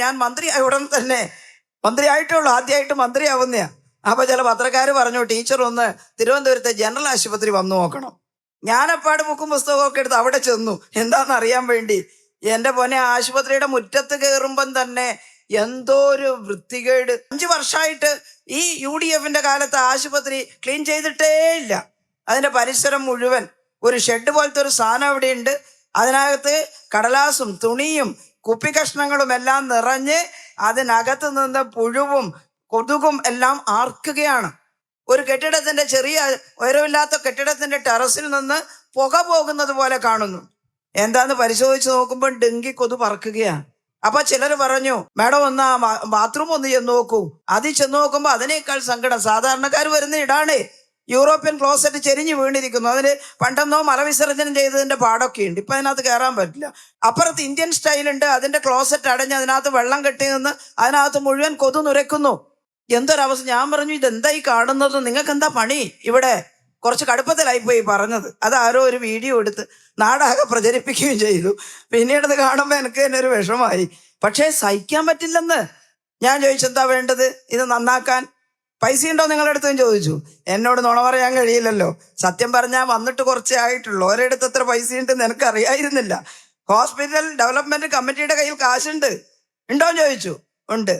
ഞാൻ മന്ത്രിയായ ഉടൻ തന്നെ മന്ത്രിയായിട്ടുള്ളൂ, ആദ്യമായിട്ട് മന്ത്രിയാവുന്നയാ. അപ്പൊ ചില പത്രക്കാർ പറഞ്ഞു, ടീച്ചർ ഒന്ന് തിരുവനന്തപുരത്തെ ജനറൽ ആശുപത്രി വന്നു നോക്കണം. ഞാനപ്പാട് ബുക്കും പുസ്തകമൊക്കെ എടുത്ത് അവിടെ ചെന്നു, എന്താണെന്ന് അറിയാൻ വേണ്ടി. എന്റെ പൊന്നെ, ആശുപത്രിയുടെ മുറ്റത്ത് കയറുമ്പം തന്നെ എന്തോ ഒരു വൃത്തികേട്. 5 വർഷമായിട്ട് ഈ UDF-ന്റെ കാലത്ത് ആശുപത്രി ക്ലീൻ ചെയ്തിട്ടേ ഇല്ല. അതിന്റെ പരിസരം മുഴുവൻ ഒരു ഷെഡ് പോലത്തെ ഒരു സാധനം അവിടെ ഉണ്ട്. അതിനകത്ത് കടലാസും തുണിയും കുപ്പിക്കഷ്ണങ്ങളും എല്ലാം നിറഞ്ഞ് അതിനകത്ത് നിന്ന് പുഴുവും കൊതുകും എല്ലാം ആർക്കുകയാണ്. ഒരു കെട്ടിടത്തിന്റെ ചെറിയ ഉയരമില്ലാത്ത കെട്ടിടത്തിന്റെ ടെറസിൽ നിന്ന് പുക പോകുന്നത് പോലെ കാണുന്നു. എന്താന്ന് പരിശോധിച്ച് നോക്കുമ്പോൾ ഡെങ്കി കൊതു പറക്കുകയാണ്. അപ്പൊ ചിലർ പറഞ്ഞു, മാഡം ഒന്ന് ആ ബാത്റൂം ഒന്ന് ചെന്ന് നോക്കൂ. അതിൽ ചെന്ന് നോക്കുമ്പോൾ അതിനേക്കാൾ സങ്കടം. സാധാരണക്കാർ വരുന്ന ഇടാണേ, യൂറോപ്യൻ ക്ലോസറ്റ് ചെരിഞ്ഞു വീണിരിക്കുന്നു. അതിന് പണ്ടെന്നോ മലവിസർജനം ചെയ്തതിന്റെ പാടൊക്കെ ഉണ്ട്. ഇപ്പൊ അതിനകത്ത് കയറാൻ പറ്റില്ല. അപ്പുറത്ത് ഇന്ത്യൻ സ്റ്റൈലുണ്ട്, അതിന്റെ ക്ലോസറ്റ് അടഞ്ഞ് അതിനകത്ത് വെള്ളം കെട്ടി നിന്ന് അതിനകത്ത് മുഴുവൻ കൊതു നുരക്കുന്നു. എന്തൊരവസ്ഥ! ഞാൻ പറഞ്ഞു, ഇതെന്താ ഈ കാണുന്നത്? നിങ്ങൾക്ക് എന്താ പണി ഇവിടെ? കുറച്ച് കടുപ്പത്തിലായിപ്പോയി പറഞ്ഞത്. അത് ആരോ ഒരു വീഡിയോ എടുത്ത് നാടാകെ പ്രചരിപ്പിക്കുകയും ചെയ്തു. പിന്നീട് ഇത് കാണുമ്പോൾ എനിക്ക് തന്നെ ഒരു വിഷമായി. പക്ഷേ സഹിക്കാൻ പറ്റില്ലെന്ന്. ഞാൻ ചോദിച്ചെന്താ വേണ്ടത് ഇത് നന്നാക്കാൻ? പൈസ ഉണ്ടോ നിങ്ങളുടെ അടുത്തും ചോദിച്ചു. എന്നോട് നുണ പറയാൻ കഴിയില്ലല്ലോ. സത്യം പറഞ്ഞാൽ വന്നിട്ട് കുറച്ചേ ആയിട്ടുള്ളൂ. ഒരിടത്ത് എത്ര പൈസ ഉണ്ടെന്ന് എനിക്ക് അറിയായിരുന്നില്ല. ഹോസ്പിറ്റൽ ഡെവലപ്മെന്റ് കമ്മിറ്റിയുടെ കയ്യിൽ കാശുണ്ട്, ഉണ്ടോന്ന് ചോദിച്ചു. ഉണ്ട്.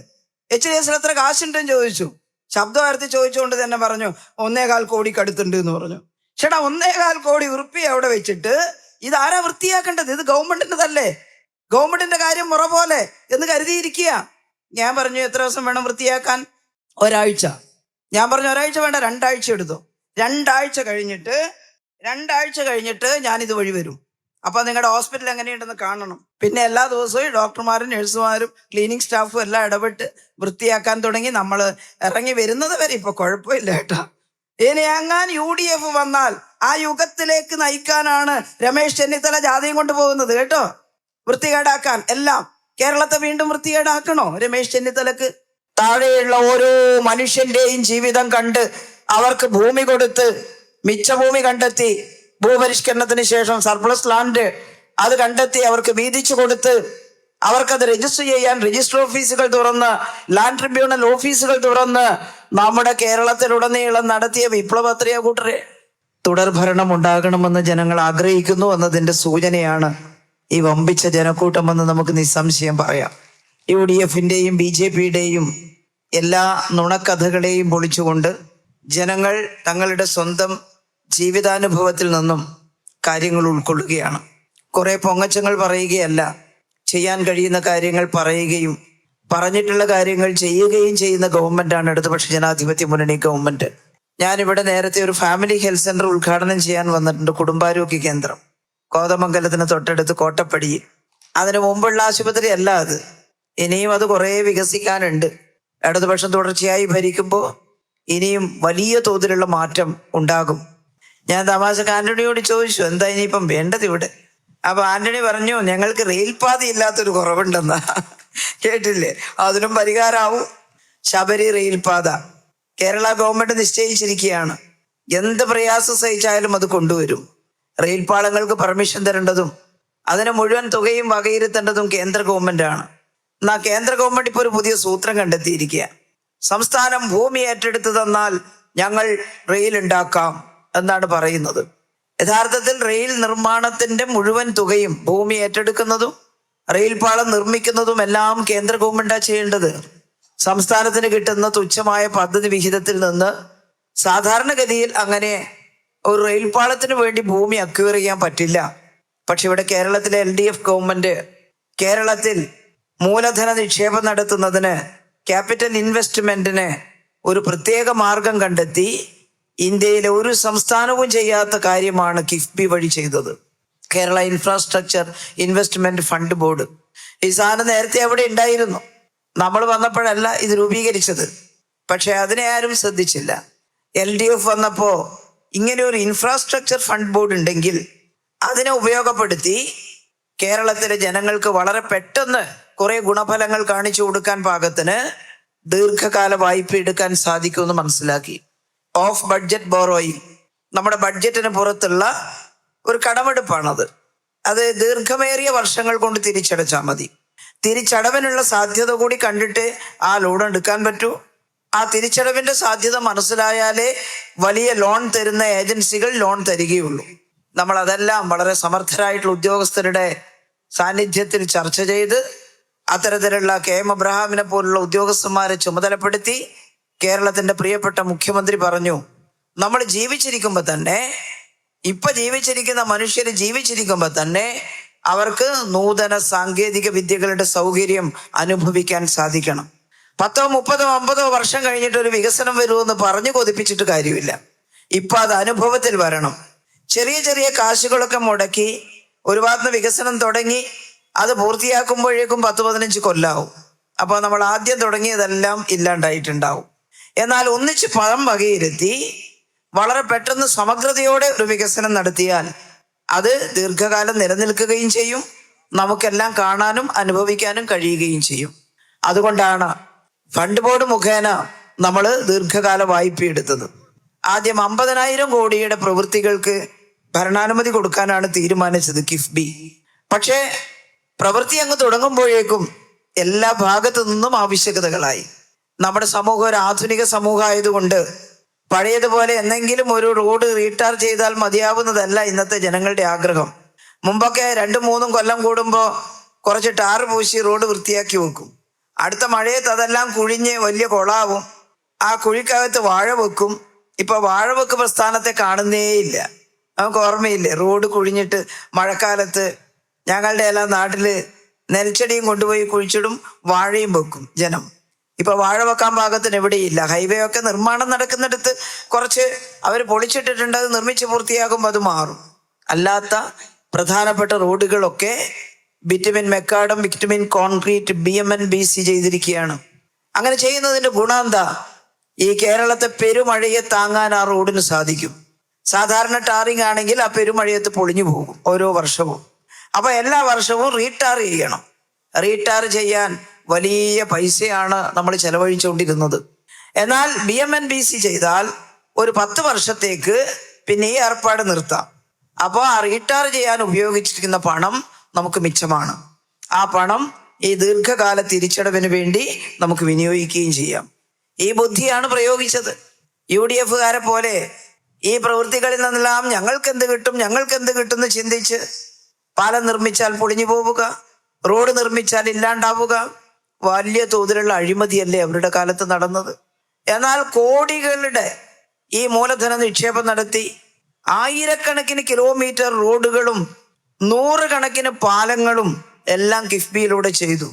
HDS എത്ര കാശുണ്ടെന്ന് ചോദിച്ചു. ശബ്ദം ഉയർത്തി ചോദിച്ചുകൊണ്ട് തന്നെ പറഞ്ഞു, 1.25 കോടിക്ക് അടുത്തുണ്ട് എന്ന് പറഞ്ഞു. ചേട്ടാ, 1.25 കോടി ഉറുപ്പിക അവിടെ വെച്ചിട്ട് ഇതാരാ വൃത്തിയാക്കേണ്ടത്? ഇത് ഗവൺമെന്റിൻ്റെതല്ലേ, ഗവൺമെന്റിന്റെ കാര്യം മുറ പോലെ എന്ന് കരുതിയിരിക്കുക. ഞാൻ പറഞ്ഞു, എത്ര ദിവസം വേണം വൃത്തിയാക്കാൻ? ഒരാഴ്ച. ഞാൻ പറഞ്ഞു, ഒരാഴ്ച വേണ്ട, 2 ആഴ്ച എടുത്തു. 2 ആഴ്ച കഴിഞ്ഞിട്ട് ഞാൻ ഇതുവഴി വരും. അപ്പൊ നിങ്ങളുടെ ഹോസ്പിറ്റൽ എങ്ങനെയുണ്ടെന്ന് കാണണം. പിന്നെ എല്ലാ ദിവസവും ഡോക്ടർമാരും നഴ്സുമാരും ക്ലീനിങ് സ്റ്റാഫും എല്ലാം ഇടപെട്ട് വൃത്തിയാക്കാൻ തുടങ്ങി. നമ്മൾ ഇറങ്ങി വരുന്നത് വരെ ഇപ്പൊ കുഴപ്പമില്ല കേട്ടാ. ഇനി എങ്ങാൻ UDF വന്നാൽ ആ യുഗത്തിലേക്ക് നയിക്കാനാണ് രമേശ് ചെന്നിത്തല ജാഥയും കൊണ്ടുപോകുന്നത് കേട്ടോ. വൃത്തികേടാക്കാൻ എല്ലാം. കേരളത്തെ വീണ്ടും വൃത്തികേടാക്കണോ രമേശ് ചെന്നിത്തലക്ക്? താഴെയുള്ള ഓരോ മനുഷ്യന്റെയും ജീവിതം കണ്ട് അവർക്ക് ഭൂമി കൊടുത്ത്, മിച്ച ഭൂമി കണ്ടെത്തി, ഭൂപരിഷ്കരണത്തിന് ശേഷം സർപ്ലസ് ലാൻഡ് അത് കണ്ടെത്തി അവർക്ക് വീതിച്ചു കൊടുത്ത്, അവർക്കത് രജിസ്റ്റർ ചെയ്യാൻ രജിസ്റ്റർ ഓഫീസുകൾ തുറന്ന്, ലാൻഡ് ട്രിബ്യൂണൽ ഓഫീസുകൾ തുറന്ന് നമ്മുടെ കേരളത്തിലുടനീളം നടത്തിയ വിപ്ലവത്തെയോ കൂട്ടരെ. തുടർഭരണം ഉണ്ടാകണമെന്ന് ജനങ്ങൾ ആഗ്രഹിക്കുന്നു എന്നതിന്റെ സൂചനയാണ് ഈ വമ്പിച്ച ജനക്കൂട്ടമെന്ന് നമുക്ക് നിസ്സംശയം പറയാം. UDF-ന്റെയും BJP-യുടെയും എല്ലാ നുണക്കഥകളെയും പൊളിച്ചുകൊണ്ട് ജനങ്ങൾ തങ്ങളുടെ സ്വന്തം ജീവിതാനുഭവത്തിൽ നിന്നും കാര്യങ്ങൾ ഉൾക്കൊള്ളുകയാണ്. കുറെ പൊങ്ങച്ചങ്ങൾ പറയുകയല്ല, ചെയ്യാൻ കഴിയുന്ന കാര്യങ്ങൾ പറയുകയും പറഞ്ഞിട്ടുള്ള കാര്യങ്ങൾ ചെയ്യുകയും ചെയ്യുന്ന ഗവൺമെന്റാണ് ഇടതുപക്ഷ ജനാധിപത്യ മുന്നണി ഗവൺമെന്റ്. ഞാനിവിടെ നേരത്തെ ഒരു ഫാമിലി ഹെൽത്ത് സെന്റർ ഉദ്ഘാടനം ചെയ്യാൻ വന്നിട്ടുണ്ട്, കുടുംബാരോഗ്യ കേന്ദ്രം, കോതമംഗലത്തിന് തൊട്ടടുത്ത് കോട്ടപ്പടിയിൽ. അതിനു മുമ്പുള്ള ആശുപത്രി അല്ല അത്. ഇനിയും അത് കുറേ വികസിക്കാനുണ്ട്. ഇടതുപക്ഷം തുടർച്ചയായി ഭരിക്കുമ്പോൾ ഇനിയും വലിയ തോതിലുള്ള മാറ്റം ഉണ്ടാകും. ഞാൻ തമാശക്ക് ആന്റണിയോട് ചോദിച്ചു, എന്താ ഇനിയിപ്പം വേണ്ടത് ഇവിടെ? അപ്പൊ ആന്റണി പറഞ്ഞു, ഞങ്ങൾക്ക് റെയിൽപാത ഇല്ലാത്തൊരു കുറവുണ്ടെന്നാ. കേട്ടില്ലേ? അതിനും പരിഹാരമാവും. ശബരി റെയിൽപാത കേരള ഗവൺമെന്റ് നിശ്ചയിച്ചിരിക്കുകയാണ്. എന്ത് പ്രയാസം സഹിച്ചാലും അത് കൊണ്ടുവരും. റെയിൽപാളങ്ങൾക്ക് പെർമിഷൻ തരേണ്ടതും അതിന് മുഴുവൻ തുകയും വകയിരുത്തേണ്ടതും കേന്ദ്ര ഗവൺമെന്റാണ്. എന്നാ കേന്ദ്ര ഗവൺമെന്റ് ഇപ്പോൾ ഒരു പുതിയ സൂത്രം കണ്ടെത്തിയിരിക്കുക. സംസ്ഥാനം ഭൂമി ഏറ്റെടുത്ത് തന്നാൽ ഞങ്ങൾ റെയിൽ ഉണ്ടാക്കാം എന്നാണ് പറയുന്നത്. യഥാർത്ഥത്തിൽ റെയിൽ നിർമ്മാണത്തിന്റെ മുഴുവൻ തുകയും, ഭൂമി ഏറ്റെടുക്കുന്നതും റെയിൽപാളം നിർമ്മിക്കുന്നതും എല്ലാം കേന്ദ്ര ഗവൺമെന്റാണ് ചെയ്യേണ്ടത്. സംസ്ഥാനത്തിന് കിട്ടുന്ന തുച്ഛമായ പദ്ധതി വിഹിതത്തിൽ നിന്ന് സാധാരണഗതിയിൽ അങ്ങനെ ഒരു റെയിൽപാളത്തിന് വേണ്ടി ഭൂമി അക്വയർ ചെയ്യാൻ പറ്റില്ല. പക്ഷെ ഇവിടെ കേരളത്തിലെ LDF ഗവൺമെന്റ് കേരളത്തിൽ മൂലധന നിക്ഷേപം നടത്തുന്നതിന്, ക്യാപിറ്റൽ ഇൻവെസ്റ്റ്മെന്റിന് ഒരു പ്രത്യേക മാർഗം കണ്ടെത്തി. ഇന്ത്യയിലെ ഒരു സംസ്ഥാനവും ചെയ്യാത്ത കാര്യമാണ് കിഫ്ബി വഴി ചെയ്തത്. Kerala infrastructure investment fund board. ഈ സാധനം നേരത്തെ അവിടെ ഉണ്ടായിരുന്നു. നമ്മൾ വന്നപ്പോഴല്ല ഇത് രൂപീകരിച്ചത്. പക്ഷെ അതിനെ ആരും ശ്രദ്ധിച്ചില്ല. LDF വന്നപ്പോ ഇങ്ങനെ ഒരു ഇൻഫ്രാസ്ട്രക്ചർ ഫണ്ട് ബോർഡ് ഉണ്ടെങ്കിൽ അതിനെ ഉപയോഗപ്പെടുത്തി കേരളത്തിലെ ജനങ്ങൾക്ക് വളരെ പെട്ടെന്ന് കുറെ ഗുണഫലങ്ങൾ കാണിച്ചു കൊടുക്കാൻ പാകത്തിന് ദീർഘകാല വായ്പ എടുക്കാൻ സാധിക്കുമെന്ന് മനസ്സിലാക്കി. ഓഫ് ബഡ്ജറ്റ് ബോറോയിങ്, നമ്മുടെ ബഡ്ജറ്റിന് പുറത്തുള്ള ഒരു കടമെടുപ്പാണത്. അത് ദീർഘമേറിയ വർഷങ്ങൾ കൊണ്ട് തിരിച്ചടച്ചാൽ മതി. തിരിച്ചടവിനുള്ള സാധ്യത കൂടി കണ്ടിട്ട് ആ ലോൺ എടുക്കാൻ പറ്റൂ. ആ തിരിച്ചടവിന്റെ സാധ്യത മനസ്സിലായാലേ വലിയ ലോൺ തരുന്ന ഏജൻസികൾ ലോൺ തരികയുള്ളൂ. നമ്മൾ അതെല്ലാം വളരെ സമർത്ഥരായിട്ടുള്ള ഉദ്യോഗസ്ഥരുടെ സാന്നിധ്യത്തിൽ ചർച്ച ചെയ്ത് അത്തരത്തിലുള്ള KM അബ്രഹാമിനെ പോലുള്ള ഉദ്യോഗസ്ഥന്മാരെ ചുമതലപ്പെടുത്തി കേരളത്തിന്റെ പ്രിയപ്പെട്ട മുഖ്യമന്ത്രി പറഞ്ഞു, നമ്മൾ ജീവിച്ചിരിക്കുമ്പോൾ തന്നെ, ഇപ്പൊ ജീവിച്ചിരിക്കുന്ന മനുഷ്യർ ജീവിച്ചിരിക്കുമ്പോൾ തന്നെ അവർക്ക് നൂതന സാങ്കേതിക വിദ്യകളുടെ സൗകര്യം അനുഭവിക്കാൻ സാധിക്കണം. 10, 30, 50 വർഷം കഴിഞ്ഞിട്ട് ഒരു വികസനം വരുമെന്ന് പറഞ്ഞു കൊതിപ്പിച്ചിട്ട് കാര്യമില്ല. ഇപ്പൊ അത് അനുഭവത്തിൽ വരണം. ചെറിയ ചെറിയ കാശുകളൊക്കെ മുടക്കി ഒരു ഭാഗത്ത് വികസനം തുടങ്ങി അത് പൂർത്തിയാക്കുമ്പോഴേക്കും 10-15 കൊല്ലാവും. അപ്പോൾ നമ്മൾ ആദ്യം തുടങ്ങിയതെല്ലാം ഇല്ലാണ്ടായിട്ടുണ്ടാവും. എന്നാൽ ഒന്നിച്ച് പണം വകയിരുത്തി വളരെ പെട്ടെന്ന് സമഗ്രതയോടെ ഒരു വികസനം നടത്തിയാൽ അത് ദീർഘകാലം നിലനിൽക്കുകയും ചെയ്യും, നമുക്കെല്ലാം കാണാനും അനുഭവിക്കാനും കഴിയുകയും ചെയ്യും. അതുകൊണ്ടാണ് ഫണ്ട് ബോർഡ് മുഖേന നമ്മൾ ദീർഘകാല വായ്പ എടുത്തത്. ആദ്യം 50,000 കോടിയുടെ പ്രവൃത്തികൾക്ക് ഭരണാനുമതി കൊടുക്കാനാണ് തീരുമാനിച്ചത്, കിഫ്ബി. പക്ഷേ പ്രവൃത്തി അങ്ങ് തുടങ്ങുമ്പോഴേക്കും എല്ലാ ഭാഗത്തു നിന്നും ആവശ്യകതകളായി. നമ്മുടെ സമൂഹം ഒരു ആധുനിക സമൂഹം ആയതുകൊണ്ട് പഴയതുപോലെ എന്തെങ്കിലും ഒരു റോഡ് റീടാർ ചെയ്താൽ മതിയാവുന്നതല്ല ഇന്നത്തെ ജനങ്ങളുടെ ആഗ്രഹം. മുമ്പൊക്കെ 2-3 കൊല്ലം കൂടുമ്പോൾ കുറച്ച് ടാർ പൂശി റോഡ് വൃത്തിയാക്കി വെക്കും. അടുത്ത മഴയത്ത് അതെല്ലാം കുഴിഞ്ഞ് വലിയ കൊളാവും. ആ കുഴിക്കകത്ത് വാഴ വെക്കും. ഇപ്പൊ വാഴവെക്ക് പ്രസ്ഥാനത്തെ കാണുന്നേയില്ല. നമുക്ക് ഓർമ്മയില്ലേ, റോഡ് കുഴിഞ്ഞിട്ട് മഴക്കാലത്ത് ഞങ്ങളുടെ എല്ലാം നാട്ടില് നെൽച്ചെടിയും കൊണ്ടുപോയി കുഴിച്ചിടും, വാഴയും വെക്കും ജനം. ഇപ്പൊ വാഴ വെക്കാൻ പാകത്തിന് എവിടെയില്ല. ഹൈവേ ഒക്കെ നിർമ്മാണം നടക്കുന്നിടത്ത് കുറച്ച് അവർ പൊളിച്ചിട്ടിട്ടുണ്ട്, അത് നിർമ്മിച്ച് പൂർത്തിയാകുമ്പോൾ അത് മാറും. അല്ലാത്ത പ്രധാനപ്പെട്ട റോഡുകളൊക്കെ bitumen macadam, bitumen concrete, BMN BC ചെയ്തിരിക്കുകയാണ്. അങ്ങനെ ചെയ്യുന്നതിന്റെ ഗുണം എന്താ? ഈ കേരളത്തെ പെരുമഴയെ താങ്ങാൻ ആ റോഡിന് സാധിക്കും. സാധാരണ ടാറിങ് ആണെങ്കിൽ ആ പെരുമഴയത്ത് പൊളിഞ്ഞു പോകും ഓരോ വർഷവും. അപ്പൊ എല്ലാ വർഷവും റീടാർ ചെയ്യണം. റീടാർ ചെയ്യാൻ വലിയ പൈസയാണ് നമ്മൾ ചെലവഴിച്ചുകൊണ്ടിരുന്നത്. എന്നാൽ BMN BC ചെയ്താൽ ഒരു 10 വർഷത്തേക്ക് പിന്നെ ഈ ഏർപ്പാട് നിർത്താം. അപ്പോൾ ആ റീടാർ ചെയ്യാൻ ഉപയോഗിച്ചിരിക്കുന്ന പണം നമുക്ക് മിച്ചമാണ്. ആ പണം ഈ ദീർഘകാല തിരിച്ചടവിന് വേണ്ടി നമുക്ക് വിനിയോഗിക്കുകയും ചെയ്യാം. ഈ ബുദ്ധിയാണ് പ്രയോഗിച്ചത്. UDF-കാരെ പോലെ ഈ പ്രവൃത്തികളിൽ നിന്നെല്ലാം ഞങ്ങൾക്ക് എന്ത് കിട്ടും എന്ന് ചിന്തിച്ച് പാലം നിർമ്മിച്ചാൽ പൊളിഞ്ഞു പോവുക, റോഡ് നിർമ്മിച്ചാൽ ഇല്ലാണ്ടാവുക, വലിയ തോതിലുള്ള അഴിമതിയല്ലേ അവരുടെ കാലത്ത് നടന്നത്. എന്നാൽ കോടികളുടെ ഈ മൂലധന നിക്ഷേപം നടത്തി ആയിരക്കണക്കിന് കിലോമീറ്റർ റോഡുകളും 100 കണക്കിന് പാലങ്ങളും എല്ലാം കിഫ്ബിയിലൂടെ ചെയ്തു.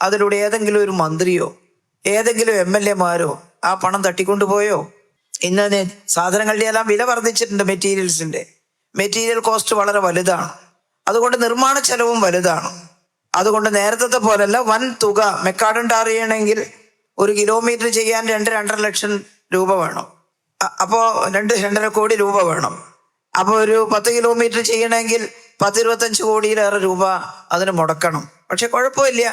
അതിലൂടെ ഏതെങ്കിലും ഒരു മന്ത്രിയോ ഏതെങ്കിലും MLA-മാരോ ആ പണം തട്ടിക്കൊണ്ടുപോയോ? ഇന്ന് സാധനങ്ങളുടെ എല്ലാം വില വർദ്ധിച്ചിട്ടുണ്ട്. മെറ്റീരിയൽ കോസ്റ്റ് വളരെ വലുതാണ്. അതുകൊണ്ട് നിർമ്മാണ ചെലവും വലുതാണ്. അതുകൊണ്ട് നേരത്തെ പോലല്ല, വൻ തുക. മെക്കാഡം ടാർ ചെയ്യണമെങ്കിൽ 1 കിലോമീറ്റർ ചെയ്യാൻ 2-2.5 ലക്ഷം രൂപ വേണം. അപ്പോൾ 2-2.5 കോടി രൂപ വേണം. അപ്പോൾ ഒരു 10 കിലോമീറ്റർ ചെയ്യണമെങ്കിൽ 10-25 കോടിയിലേറെ രൂപ അതിന് മുടക്കണം. പക്ഷെ കുഴപ്പമില്ല,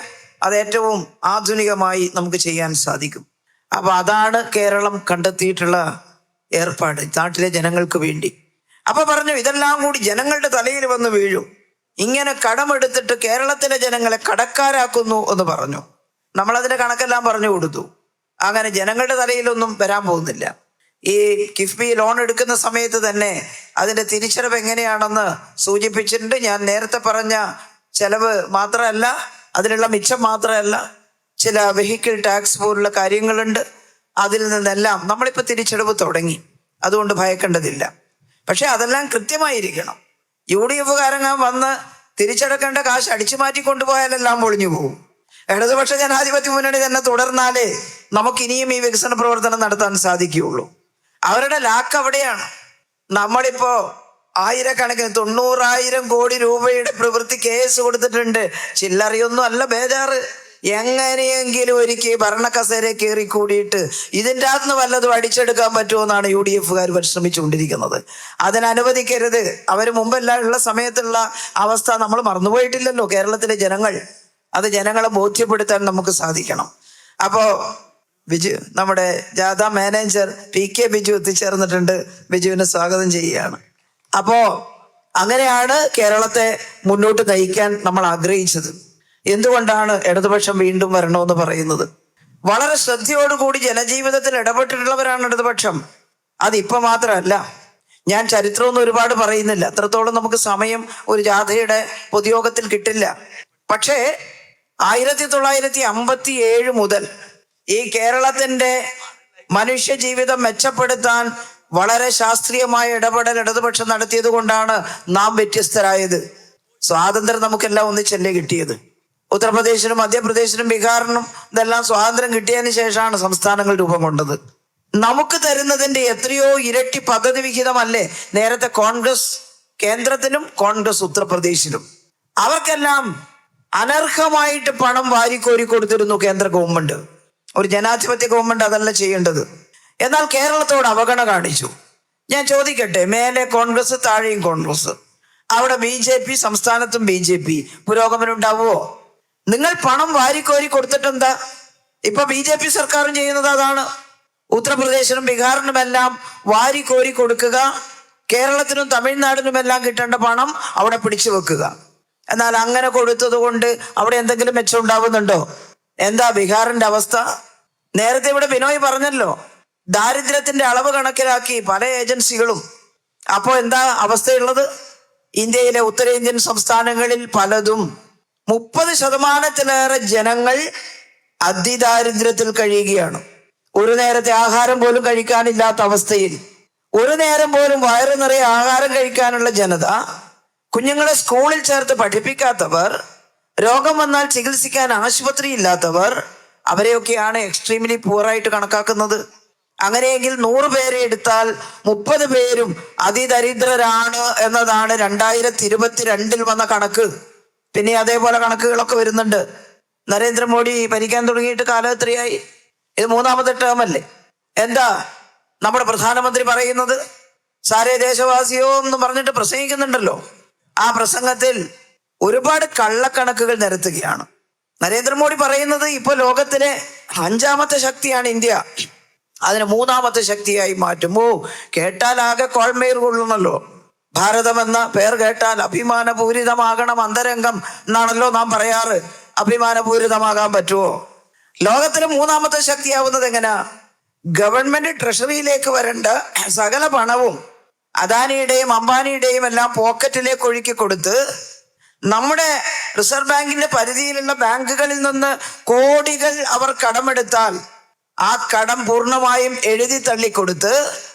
അത് ഏറ്റവും ആധുനികമായി നമുക്ക് ചെയ്യാൻ സാധിക്കും. അപ്പൊ അതാണ് കേരളം കണ്ടെത്തിയിട്ടുള്ള ഏർപ്പാട് നാട്ടിലെ ജനങ്ങൾക്ക് വേണ്ടി. അപ്പൊ പറഞ്ഞു, ഇതെല്ലാം കൂടി ജനങ്ങളുടെ തലയിൽ വന്ന് വീഴും. ഇങ്ങനെ കടമെടുത്തിട്ട് കേരളത്തിലെ ജനങ്ങളെ കടക്കാരാക്കുന്നു എന്ന് പറഞ്ഞു. നമ്മളതിന്റെ കണക്കെല്ലാം പറഞ്ഞു കൊടുത്തു. അങ്ങനെ ജനങ്ങളുടെ തലയിലൊന്നും വരാൻ പോകുന്നില്ല. ഈ കിഫ്ബി ലോൺ എടുക്കുന്ന സമയത്ത് തന്നെ അതിന്റെ തിരിച്ചടവ് എങ്ങനെയാണെന്ന് സൂചിപ്പിച്ചിട്ടുണ്ട്. ഞാൻ നേരത്തെ പറഞ്ഞ ചെലവ് മാത്രമല്ല, അതിനുള്ള മിച്ചം മാത്രമല്ല, ചില വെഹിക്കിൾ ടാക്സ് പോലുള്ള കാര്യങ്ങളുണ്ട്. അതിൽ നിന്നെല്ലാം നമ്മളിപ്പോൾ തിരിച്ചടവ് തുടങ്ങി. അതുകൊണ്ട് ഭയക്കേണ്ടതില്ല. പക്ഷെ അതെല്ലാം കൃത്യമായിരിക്കണം. UDF-കാരങ്ങ വന്ന് തിരിച്ചടക്കേണ്ട കാശ് അടിച്ചു മാറ്റി കൊണ്ടുപോയാലെല്ലാം പൊളിഞ്ഞു പോകും. ഇടതുപക്ഷ ജനാധിപത്യ മുന്നണി തന്നെ തുടർന്നാലേ നമുക്കിനിയും ഈ വികസന പ്രവർത്തനം നടത്താൻ സാധിക്കുകയുള്ളൂ. അവരുടെ ലാക്ക് അവിടെയാണ്. നമ്മളിപ്പോ ആയിരക്കണക്കിന് 90,000 കോടി രൂപയുടെ പ്രവൃത്തി കേസ് കൊടുത്തിട്ടുണ്ട്. ചില്ലറിയൊന്നും അല്ല ബേജാറ്. എങ്ങനെയെങ്കിലും ഒരിക്കൽ ഭരണ കസേരയെ കയറി കൂടിയിട്ട് ഇതിൻ്റെ അകത്ത് വല്ലതും അടിച്ചെടുക്കാൻ പറ്റുമെന്നാണ് UDF-കാർ പരിശ്രമിച്ചുകൊണ്ടിരിക്കുന്നത്. അതിനനുവദിക്കരുത്. അവർ മുമ്പെല്ലാം ഉള്ള സമയത്തുള്ള അവസ്ഥ നമ്മൾ മറന്നുപോയിട്ടില്ലല്ലോ കേരളത്തിലെ ജനങ്ങൾ. അത് ജനങ്ങളെ ബോധ്യപ്പെടുത്താൻ നമുക്ക് സാധിക്കണം. അപ്പോൾ നമ്മുടെ ജാഥ മാനേജർ PK ബിജു എത്തിച്ചേർന്നിട്ടുണ്ട്. ബിജുവിനെ സ്വാഗതം ചെയ്യുകയാണ്. അപ്പോ അങ്ങനെയാണ് കേരളത്തെ മുന്നോട്ട് നയിക്കാൻ നമ്മൾ ആഗ്രഹിച്ചത്. എന്തുകൊണ്ടാണ് ഇടതുപക്ഷം വീണ്ടും വരണമെന്ന് പറയുന്നത്? വളരെ ശ്രദ്ധയോടുകൂടി ജനജീവിതത്തിൽ ഇടപെട്ടിട്ടുള്ളവരാണ് ഇടതുപക്ഷം. അതിപ്പോ മാത്രമല്ല, ഞാൻ ചരിത്രമൊന്നും ഒരുപാട് പറയുന്നില്ല, അത്രത്തോളം നമുക്ക് സമയം ഒരു ജാഥയുടെ പൊതുയോഗത്തിൽ കിട്ടില്ല. പക്ഷേ 1957 മുതൽ ഈ കേരളത്തിന്റെ മനുഷ്യ ജീവിതം മെച്ചപ്പെടുത്താൻ വളരെ ശാസ്ത്രീയമായ ഇടപെടൽ ഇടതുപക്ഷം നടത്തിയത് കൊണ്ടാണ് നാം വ്യത്യസ്തരായത്. സ്വാതന്ത്ര്യം നമുക്കെല്ലാം ഒന്നിച്ചല്ലേ കിട്ടിയത്. ഉത്തർപ്രദേശിനും മധ്യപ്രദേശിനും ബീഹാറിനും ഇതെല്ലാം സ്വാതന്ത്ര്യം കിട്ടിയതിന് ശേഷമാണ് സംസ്ഥാനങ്ങൾ രൂപം കൊണ്ടത്. നമുക്ക് തരുന്നതിന്റെ എത്രയോ ഇരട്ടി പദ്ധതി വിഹിതമല്ലേ നേരത്തെ കോൺഗ്രസ് കേന്ദ്രത്തിലും കോൺഗ്രസ് ഉത്തർപ്രദേശിലും. അവർക്കെല്ലാം അനർഹമായിട്ട് പണം വാരിക്കോരി കൊടുത്തിരുന്നു കേന്ദ്ര ഗവൺമെന്റ്. ഒരു ജനാധിപത്യ ഗവൺമെന്റ് അതല്ല ചെയ്യേണ്ടത്. എന്നാൽ കേരളത്തോട് അവഗണന കാണിച്ചു. ഞാൻ ചോദിക്കട്ടെ, മേലെ കോൺഗ്രസ് താഴെയും കോൺഗ്രസ്, അവിടെ BJP, സംസ്ഥാനത്തും BJP, പുരോഗമനം ഉണ്ടാവുമോ? നിങ്ങൾ പണം വാരിക്കോരി കൊടുത്തിട്ടെന്താ? ഇപ്പൊ BJP സർക്കാരും ചെയ്യുന്നത് അതാണ്. ഉത്തർപ്രദേശിനും ബീഹാറിനുമെല്ലാം വാരിക്കോരി കൊടുക്കുക, കേരളത്തിനും തമിഴ്നാടിനുമെല്ലാം കിട്ടേണ്ട പണം അവിടെ പിടിച്ചു വെക്കുക. എന്നാൽ അങ്ങനെ കൊടുത്തത് കൊണ്ട് അവിടെ എന്തെങ്കിലും മെച്ചം ഉണ്ടാവുന്നുണ്ടോ? എന്താ ബീഹാറിന്റെ അവസ്ഥ? നേരത്തെ ഇവിടെ ബിനോയ് പറഞ്ഞല്ലോ, ദാരിദ്ര്യത്തിന്റെ അളവ് കണക്കിലാക്കി പല ഏജൻസികളും. അപ്പോ എന്താ അവസ്ഥയുള്ളത്? ഇന്ത്യയിലെ ഉത്തരേന്ത്യൻ സംസ്ഥാനങ്ങളിൽ പലതും 30% ജനങ്ങൾ അതിദാരിദ്ര്യത്തിൽ കഴിയുകയാണ്. ഒരു നേരത്തെ ആഹാരം പോലും കഴിക്കാനില്ലാത്ത അവസ്ഥയിൽ, ഒരു നേരം പോലും വയറു നിറയെ ആഹാരം കഴിക്കാനുള്ള ജനത, കുഞ്ഞുങ്ങളെ സ്കൂളിൽ ചേർത്ത് പഠിപ്പിക്കാത്തവർ, രോഗം വന്നാൽ ചികിത്സിക്കാൻ ആശുപത്രി ഇല്ലാത്തവർ, അവരെയൊക്കെയാണ് എക്സ്ട്രീംലി പൂറായിട്ട് കണക്കാക്കുന്നത്. അങ്ങനെയെങ്കിൽ 100 പേരെ എടുത്താൽ 30 പേരും അതിദരിദ്രരാണ് എന്നതാണ് 2022 വന്ന കണക്ക്. പിന്നെ അതേപോലെ കണക്കുകളൊക്കെ വരുന്നുണ്ട്. നരേന്ദ്രമോദി ഭരിക്കാൻ തുടങ്ങിയിട്ട് കാലം എത്രയായി? ഇത് 3ാമത്തെ ടേം അല്ലേ? എന്താ നമ്മുടെ പ്രധാനമന്ത്രി പറയുന്നത്? സാരേ ദേശവാസിയോ എന്ന് പറഞ്ഞിട്ട് പ്രസംഗിക്കുന്നുണ്ടല്ലോ. ആ പ്രസംഗത്തിൽ ഒരുപാട് കള്ളക്കണക്കുകൾ നിരത്തുകയാണ്. നരേന്ദ്രമോദി പറയുന്നത് ഇപ്പൊ ലോകത്തിലെ 5ാമത്തെ ശക്തിയാണ് ഇന്ത്യ, അതിന് 3ാമത്തെ ശക്തിയായി മാറ്റുമോ? കേട്ടാൽ ആകെ കോൾമേർ കൊള്ളുന്നല്ലോ. ഭാരതം എന്ന പേർ കേട്ടാൽ അഭിമാനപൂരിതമാകണം അന്തരംഗം എന്നാണല്ലോ നാം പറയാറ്. അഭിമാനപൂരിതമാകാൻ പറ്റുമോ? ലോകത്തിലെ 3ാമത്തെ ശക്തിയാവുന്നത് എങ്ങനെയാ? ഗവൺമെന്റ് ട്രഷറിയിലേക്ക് വരേണ്ട സകല പണവും അദാനിയുടെയും അംബാനിയുടെയും എല്ലാം പോക്കറ്റിലേക്ക് ഒഴുക്കി കൊടുത്ത്, നമ്മുടെ റിസർവ് ബാങ്കിന്റെ പരിധിയിലുള്ള ബാങ്കുകളിൽ നിന്ന് കോടികൾ അവർ കടമെടുത്താൽ ആ കടം പൂർണ്ണമായും എഴുതി തള്ളിക്കൊടുത്ത്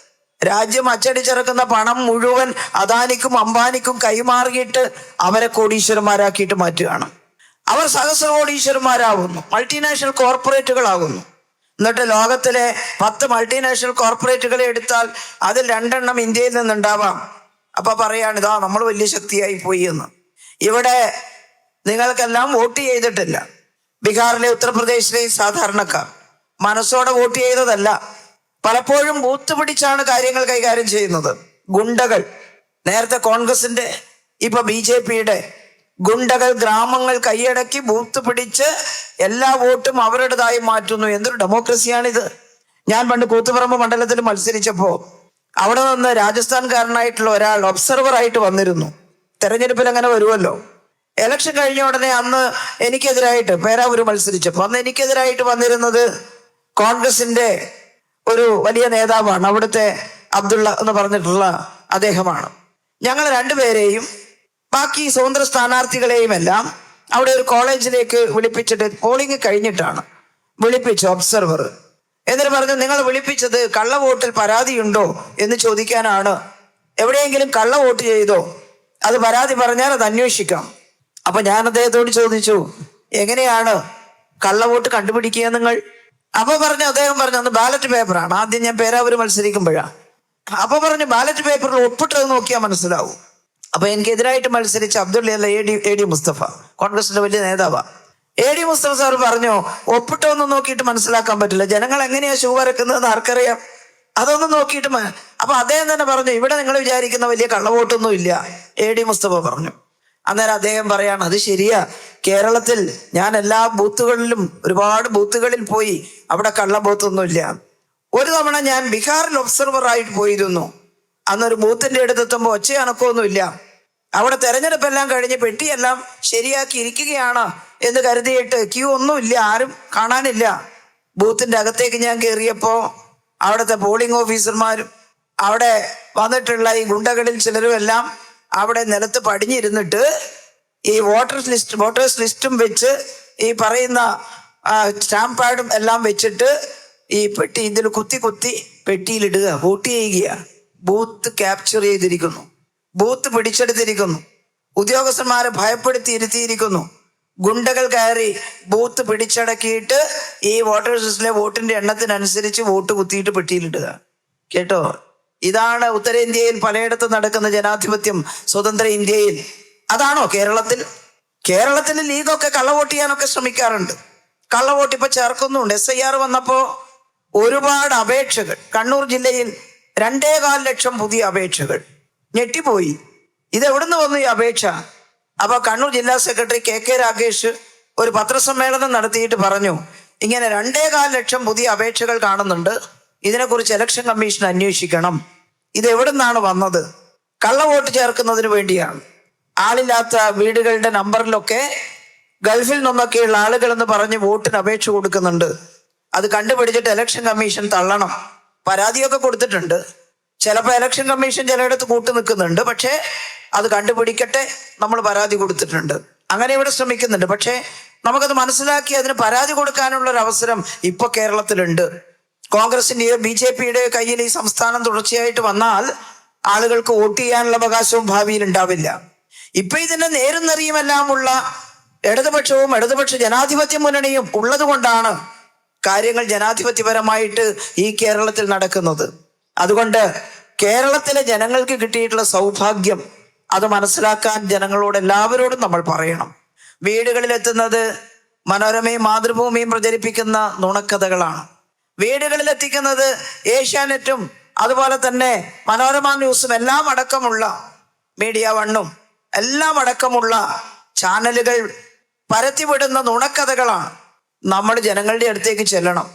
രാജ്യം അച്ചടിച്ചിറക്കുന്ന പണം മുഴുവൻ അദാനിക്കും അംബാനിക്കും കൈമാറിയിട്ട് അവരെ കോടീശ്വരന്മാരാക്കിയിട്ട് മാറ്റുകയാണ്. അവർ സഹസ്രകോടീശ്വരന്മാരാകുന്നു, മൾട്ടിനാഷണൽ കോർപ്പറേറ്റുകളാകുന്നു. എന്നിട്ട് ലോകത്തിലെ 10 മൾട്ടിനാഷണൽ കോർപ്പറേറ്റുകളെ എടുത്താൽ അതിൽ 2 എണ്ണം ഇന്ത്യയിൽ നിന്നുണ്ടാവാം. അപ്പൊ പറയാണ് ഇതാ നമ്മൾ വലിയ ശക്തിയായി പോയി എന്ന്. ഇവിടെ നിങ്ങൾക്കെല്ലാം വോട്ട് ചെയ്തിട്ടില്ല. ബീഹാറിലെ ഉത്തർപ്രദേശിലെയും സാധാരണക്കാർ മനസ്സോടെ വോട്ട് ചെയ്തതല്ല. പലപ്പോഴും ബൂത്ത് പിടിച്ചാണ് കാര്യങ്ങൾ കൈകാര്യം ചെയ്യുന്നത്. ഗുണ്ടകൾ, നേരത്തെ കോൺഗ്രസിന്റെ ഇപ്പൊ BJPയുടെ ഗുണ്ടകൾ ഗ്രാമങ്ങൾ കൈയടക്കി ബൂത്ത് പിടിച്ച് എല്ലാ വോട്ടും അവരുടേതായി മാറ്റുന്നു. എന്തൊരു ഡെമോക്രസിയാണിത്. ഞാൻ പണ്ട് കൂത്തുപറമ്പ് മണ്ഡലത്തിൽ മത്സരിച്ചപ്പോ അവിടെ നിന്ന് രാജസ്ഥാൻകാരനായിട്ടുള്ള ഒരാൾ ഒബ്സർവർ ആയിട്ട് വന്നിരുന്നു. തെരഞ്ഞെടുപ്പിൽ അങ്ങനെ വരുമല്ലോ. ഇലക്ഷൻ കഴിഞ്ഞ ഉടനെ അന്ന് എനിക്കെതിരായിട്ട് പേരാവൂർ മത്സരിച്ചപ്പോൾ അന്ന് എനിക്കെതിരായിട്ട് വന്നിരുന്നത് കോൺഗ്രസിന്റെ ഒരു വലിയ നേതാവാണ്, അവിടുത്തെ അബ്ദുള്ള എന്ന് പറഞ്ഞിട്ടുള്ള അദ്ദേഹമാണ്. ഞങ്ങൾ 2 പേരെയും ബാക്കി സ്വതന്ത്ര സ്ഥാനാർത്ഥികളെയും എല്ലാം അവിടെ ഒരു കോളേജിലേക്ക് വിളിപ്പിച്ചിട്ട് പോളിംഗ് കഴിഞ്ഞിട്ടാണ് വിളിപ്പിച്ചു ഒബ്സർവർ. എന്നിട്ട് പറഞ്ഞു, നിങ്ങൾ വിളിപ്പിച്ചത് കള്ളവോട്ടിൽ പരാതിയുണ്ടോ എന്ന് ചോദിക്കാനാണ്. എവിടെയെങ്കിലും കള്ളവോട്ട് ചെയ്തോ? അത് പരാതി പറഞ്ഞാൽ അത് അന്വേഷിക്കാം. അപ്പൊ ഞാൻ അദ്ദേഹത്തോട് ചോദിച്ചു, എങ്ങനെയാണ് കള്ളവോട്ട് കണ്ടുപിടിക്കുക നിങ്ങൾ? അദ്ദേഹം പറഞ്ഞു അന്ന് ബാലറ്റ് പേപ്പറാണ്. ആദ്യം ഞാൻ പേരാവൂർ മത്സരിക്കുമ്പോഴാണ്. അപ്പൊ പറഞ്ഞു ബാലറ്റ് പേപ്പറിൽ ഒപ്പിട്ടത് നോക്കിയാൽ മനസ്സിലാവും. അപ്പൊ എനിക്കെതിരായിട്ട് മത്സരിച്ച അബ്ദുള്ള AD മുസ്തഫ, കോൺഗ്രസിന്റെ വലിയ നേതാവാ. AD മുസ്തഫ സാർ പറഞ്ഞു, ഒപ്പിട്ടൊന്നും നോക്കിയിട്ട് മനസ്സിലാക്കാൻ പറ്റില്ല, ജനങ്ങൾ എങ്ങനെയാ ഷൂ വരക്കുന്നതെന്ന് ആർക്കറിയാം, അതൊന്നും നോക്കിയിട്ട് അപ്പൊ അദ്ദേഹം തന്നെ പറഞ്ഞു, ഇവിടെ നിങ്ങൾ വിചാരിക്കുന്ന വലിയ കള്ളവോട്ടൊന്നും ഇല്ല. AD മുസ്തഫ പറഞ്ഞു. അന്നേരം അദ്ദേഹം പറയാണ്, അത് ശരിയാ, കേരളത്തിൽ ഞാൻ എല്ലാ ബൂത്തുകളിലും ഒരുപാട് ബൂത്തുകളിൽ പോയി, അവിടെ കള്ളബൂത്തൊന്നുമില്ല. ഒരു തവണ ഞാൻ ബീഹാറിൽ ഒബ്സർവർ ആയിട്ട് പോയിരുന്നു. അന്നൊരു ബൂത്തിന്റെ അടുത്തെത്തുമ്പോൾ ഒച്ചയനക്കമൊന്നുമില്ല. അവിടെ തെരഞ്ഞെടുപ്പെല്ലാം കഴിഞ്ഞ് പെട്ടിയെല്ലാം ശരിയാക്കി ഇരിക്കുകയാണ് എന്ന് കരുതിയിട്ട് ക്യൂ ഒന്നുമില്ല, ആരും കാണാനില്ല. ബൂത്തിന്റെ അകത്തേക്ക് ഞാൻ കയറിയപ്പോൾ അവിടുത്തെ പോളിംഗ് ഓഫീസർമാരും അവിടെ വന്നിട്ടുള്ള ഈ ഗുണ്ടകളിൽ ചിലരും എല്ലാം അവിടെ നിലത്ത് പടിഞ്ഞിരുന്നിട്ട് ഈ വോട്ടേഴ്സ് ലിസ്റ്റും വെച്ച് ഈ പറയുന്ന സ്റ്റാമ്പ് പാഡും എല്ലാം വെച്ചിട്ട് ഈ പെട്ടി ഇതിൽ കുത്തി കുത്തി പെട്ടിയിലിടുക, വോട്ട് ചെയ്യുക. ബൂത്ത് ക്യാപ്ചർ ചെയ്തിരിക്കുന്നു, ബൂത്ത് പിടിച്ചെടുത്തിരിക്കുന്നു, ഉദ്യോഗസ്ഥന്മാരെ ഭയപ്പെടുത്തി ഇരുത്തിയിരിക്കുന്നു. ഗുണ്ടകൾ കയറി ബൂത്ത് പിടിച്ചടക്കിയിട്ട് ഈ വോട്ടേഴ്സ് ലിസ്റ്റിലെ വോട്ടിന്റെ എണ്ണത്തിനനുസരിച്ച് വോട്ട് കുത്തിയിട്ട് പെട്ടിയിലിടുക. കേട്ടോ, ഇതാണ് ഉത്തരേന്ത്യയിൽ പലയിടത്തും നടക്കുന്ന ജനാധിപത്യം, സ്വതന്ത്ര ഇന്ത്യയിൽ. അതാണോ കേരളത്തിൽ? കേരളത്തിൽ ലീഗൊക്കെ കള്ളവോട്ട് ചെയ്യാനൊക്കെ ശ്രമിക്കാറുണ്ട്. കള്ളവോട്ട് ഇപ്പൊ ചേർക്കുന്നുണ്ട്. SIR വന്നപ്പോ ഒരുപാട് അപേക്ഷകൾ, കണ്ണൂർ ജില്ലയിൽ 2.25 ലക്ഷം പുതിയ അപേക്ഷകൾ. ഞെട്ടിപ്പോയി, ഇതെവിടുന്ന് വന്നു ഈ അപേക്ഷ? അപ്പൊ കണ്ണൂർ ജില്ലാ സെക്രട്ടറി KK രാഗേഷ് ഒരു പത്രസമ്മേളനം നടത്തിയിട്ട് പറഞ്ഞു, ഇങ്ങനെ 2.25 ലക്ഷം പുതിയ അപേക്ഷകൾ കാണുന്നുണ്ട്, ഇതിനെക്കുറിച്ച് ഇലക്ഷൻ കമ്മീഷൻ അന്വേഷിക്കണം. ഇത് എവിടുന്നാണ് വന്നത്? കള്ളവോട്ട് ചേർക്കുന്നതിന് വേണ്ടിയാണ്. ആളില്ലാത്ത വീടുകളുടെ നമ്പറിലൊക്കെ ഗൾഫിൽ നിന്നൊക്കെയുള്ള ആളുകൾ എന്ന് പറഞ്ഞ് വോട്ടിന് അപേക്ഷ കൊടുക്കുന്നുണ്ട്. അത് കണ്ടുപിടിച്ചിട്ട് ഇലക്ഷൻ കമ്മീഷൻ തള്ളണം. പരാതിയൊക്കെ കൊടുത്തിട്ടുണ്ട്. ചിലപ്പോൾ ഇലക്ഷൻ കമ്മീഷൻ ചിലയിടത്ത് കൂട്ടു നിൽക്കുന്നുണ്ട്. പക്ഷേ അത് കണ്ടുപിടിക്കട്ടെ, നമ്മൾ പരാതി കൊടുത്തിട്ടുണ്ട്. അങ്ങനെ ഇവിടെ ശ്രമിക്കുന്നുണ്ട്. പക്ഷേ നമുക്കത് മനസ്സിലാക്കി അതിന് പരാതി കൊടുക്കാനുള്ള ഒരു അവസരം ഇപ്പൊ കേരളത്തിലുണ്ട്. കോൺഗ്രസിന്റെയോ BJPയുടെ കയ്യിൽ ഈ സംസ്ഥാനം തുടർച്ചയായിട്ട് വന്നാൽ ആളുകൾക്ക് വോട്ട് ചെയ്യാനുള്ള അവകാശവും ഭാവിയിൽ ഉണ്ടാവില്ല. ഇപ്പൊ ഇതിന്റെ നേരും നെറിയുമെല്ലാമുള്ള ഇടതുപക്ഷവും ഇടതുപക്ഷ ജനാധിപത്യ മുന്നണിയും ഉള്ളത് കൊണ്ടാണ് കാര്യങ്ങൾ ജനാധിപത്യപരമായിട്ട് ഈ കേരളത്തിൽ നടക്കുന്നത്. അതുകൊണ്ട് കേരളത്തിലെ ജനങ്ങൾക്ക് കിട്ടിയിട്ടുള്ള സൗഭാഗ്യം അത് മനസ്സിലാക്കാൻ ജനങ്ങളോട് എല്ലാവരോടും നമ്മൾ പറയണം. വീടുകളിലെത്തുന്നത് മനോരമയും മാതൃഭൂമിയും പ്രചരിപ്പിക്കുന്ന നുണക്കഥകളാണ്. വീടുകളിലെത്തിക്കുന്നത് ഏഷ്യാനെറ്റും അതുപോലെ തന്നെ മനോരമ ന്യൂസും എല്ലാം അടക്കമുള്ള മീഡിയ വണ്ണും എല്ലാം അടക്കമുള്ള ചാനലുകൾ പരത്തിവിടുന്ന നുണക്കഥകളാണ്. നമ്മൾ ജനങ്ങളുടെ അടുത്തേക്ക് ചെല്ലണം.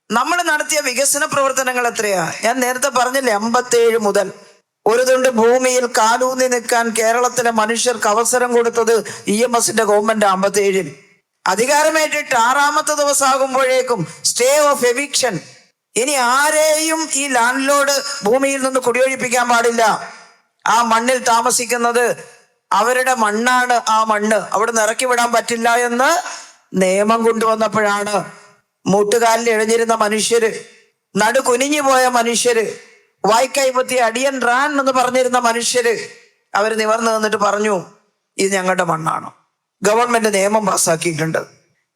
നമ്മൾ നടത്തിയ വികസന പ്രവർത്തനങ്ങൾ എത്രയാ? ഞാൻ നേരത്തെ പറഞ്ഞില്ലേ, 57 മുതൽ ഒരു തുണ്ട് ഭൂമിയിൽ കാലൂന്നി നിൽക്കാൻ കേരളത്തിലെ മനുഷ്യർക്ക് അവസരം കൊടുത്തത് EMSന്റെ ഗവൺമെന്റ് 57-ൽ. അധികാരമേറ്റിട്ട് 6-ാമത്തെ ദിവസമാകുമ്പോഴേക്കും സ്റ്റേ ഓഫ് എവിക്ഷൻ. ഇനി ആരെയും ഈ ലാൻഡ് ലോഡ് ഭൂമിയിൽ നിന്ന് കുടിയൊഴിപ്പിക്കാൻ പാടില്ല. ആ മണ്ണിൽ താമസിക്കുന്നത് അവരുടെ മണ്ണാണ്. ആ മണ്ണ് അവിടെ നിന്ന് ഇറക്കി വിടാൻ പറ്റില്ല എന്ന് നിയമം കൊണ്ടുവന്നപ്പോഴാണ് മൂട്ടുകാലിൽ എഴഞ്ഞിരുന്ന മനുഷ്യര്, നടു കുനിഞ്ഞു പോയ മനുഷ്യര്, വായ്ക്കൈപത്തി അടിയൻ റാൻ എന്ന് പറഞ്ഞിരുന്ന മനുഷ്യര് അവര് നിവർന്നു നിന്നിട്ട് പറഞ്ഞു, ഇത് ഞങ്ങളുടെ മണ്ണാണ്. ഗവൺമെന്റ് നിയമം പാസ്സാക്കിയിട്ടുണ്ട്.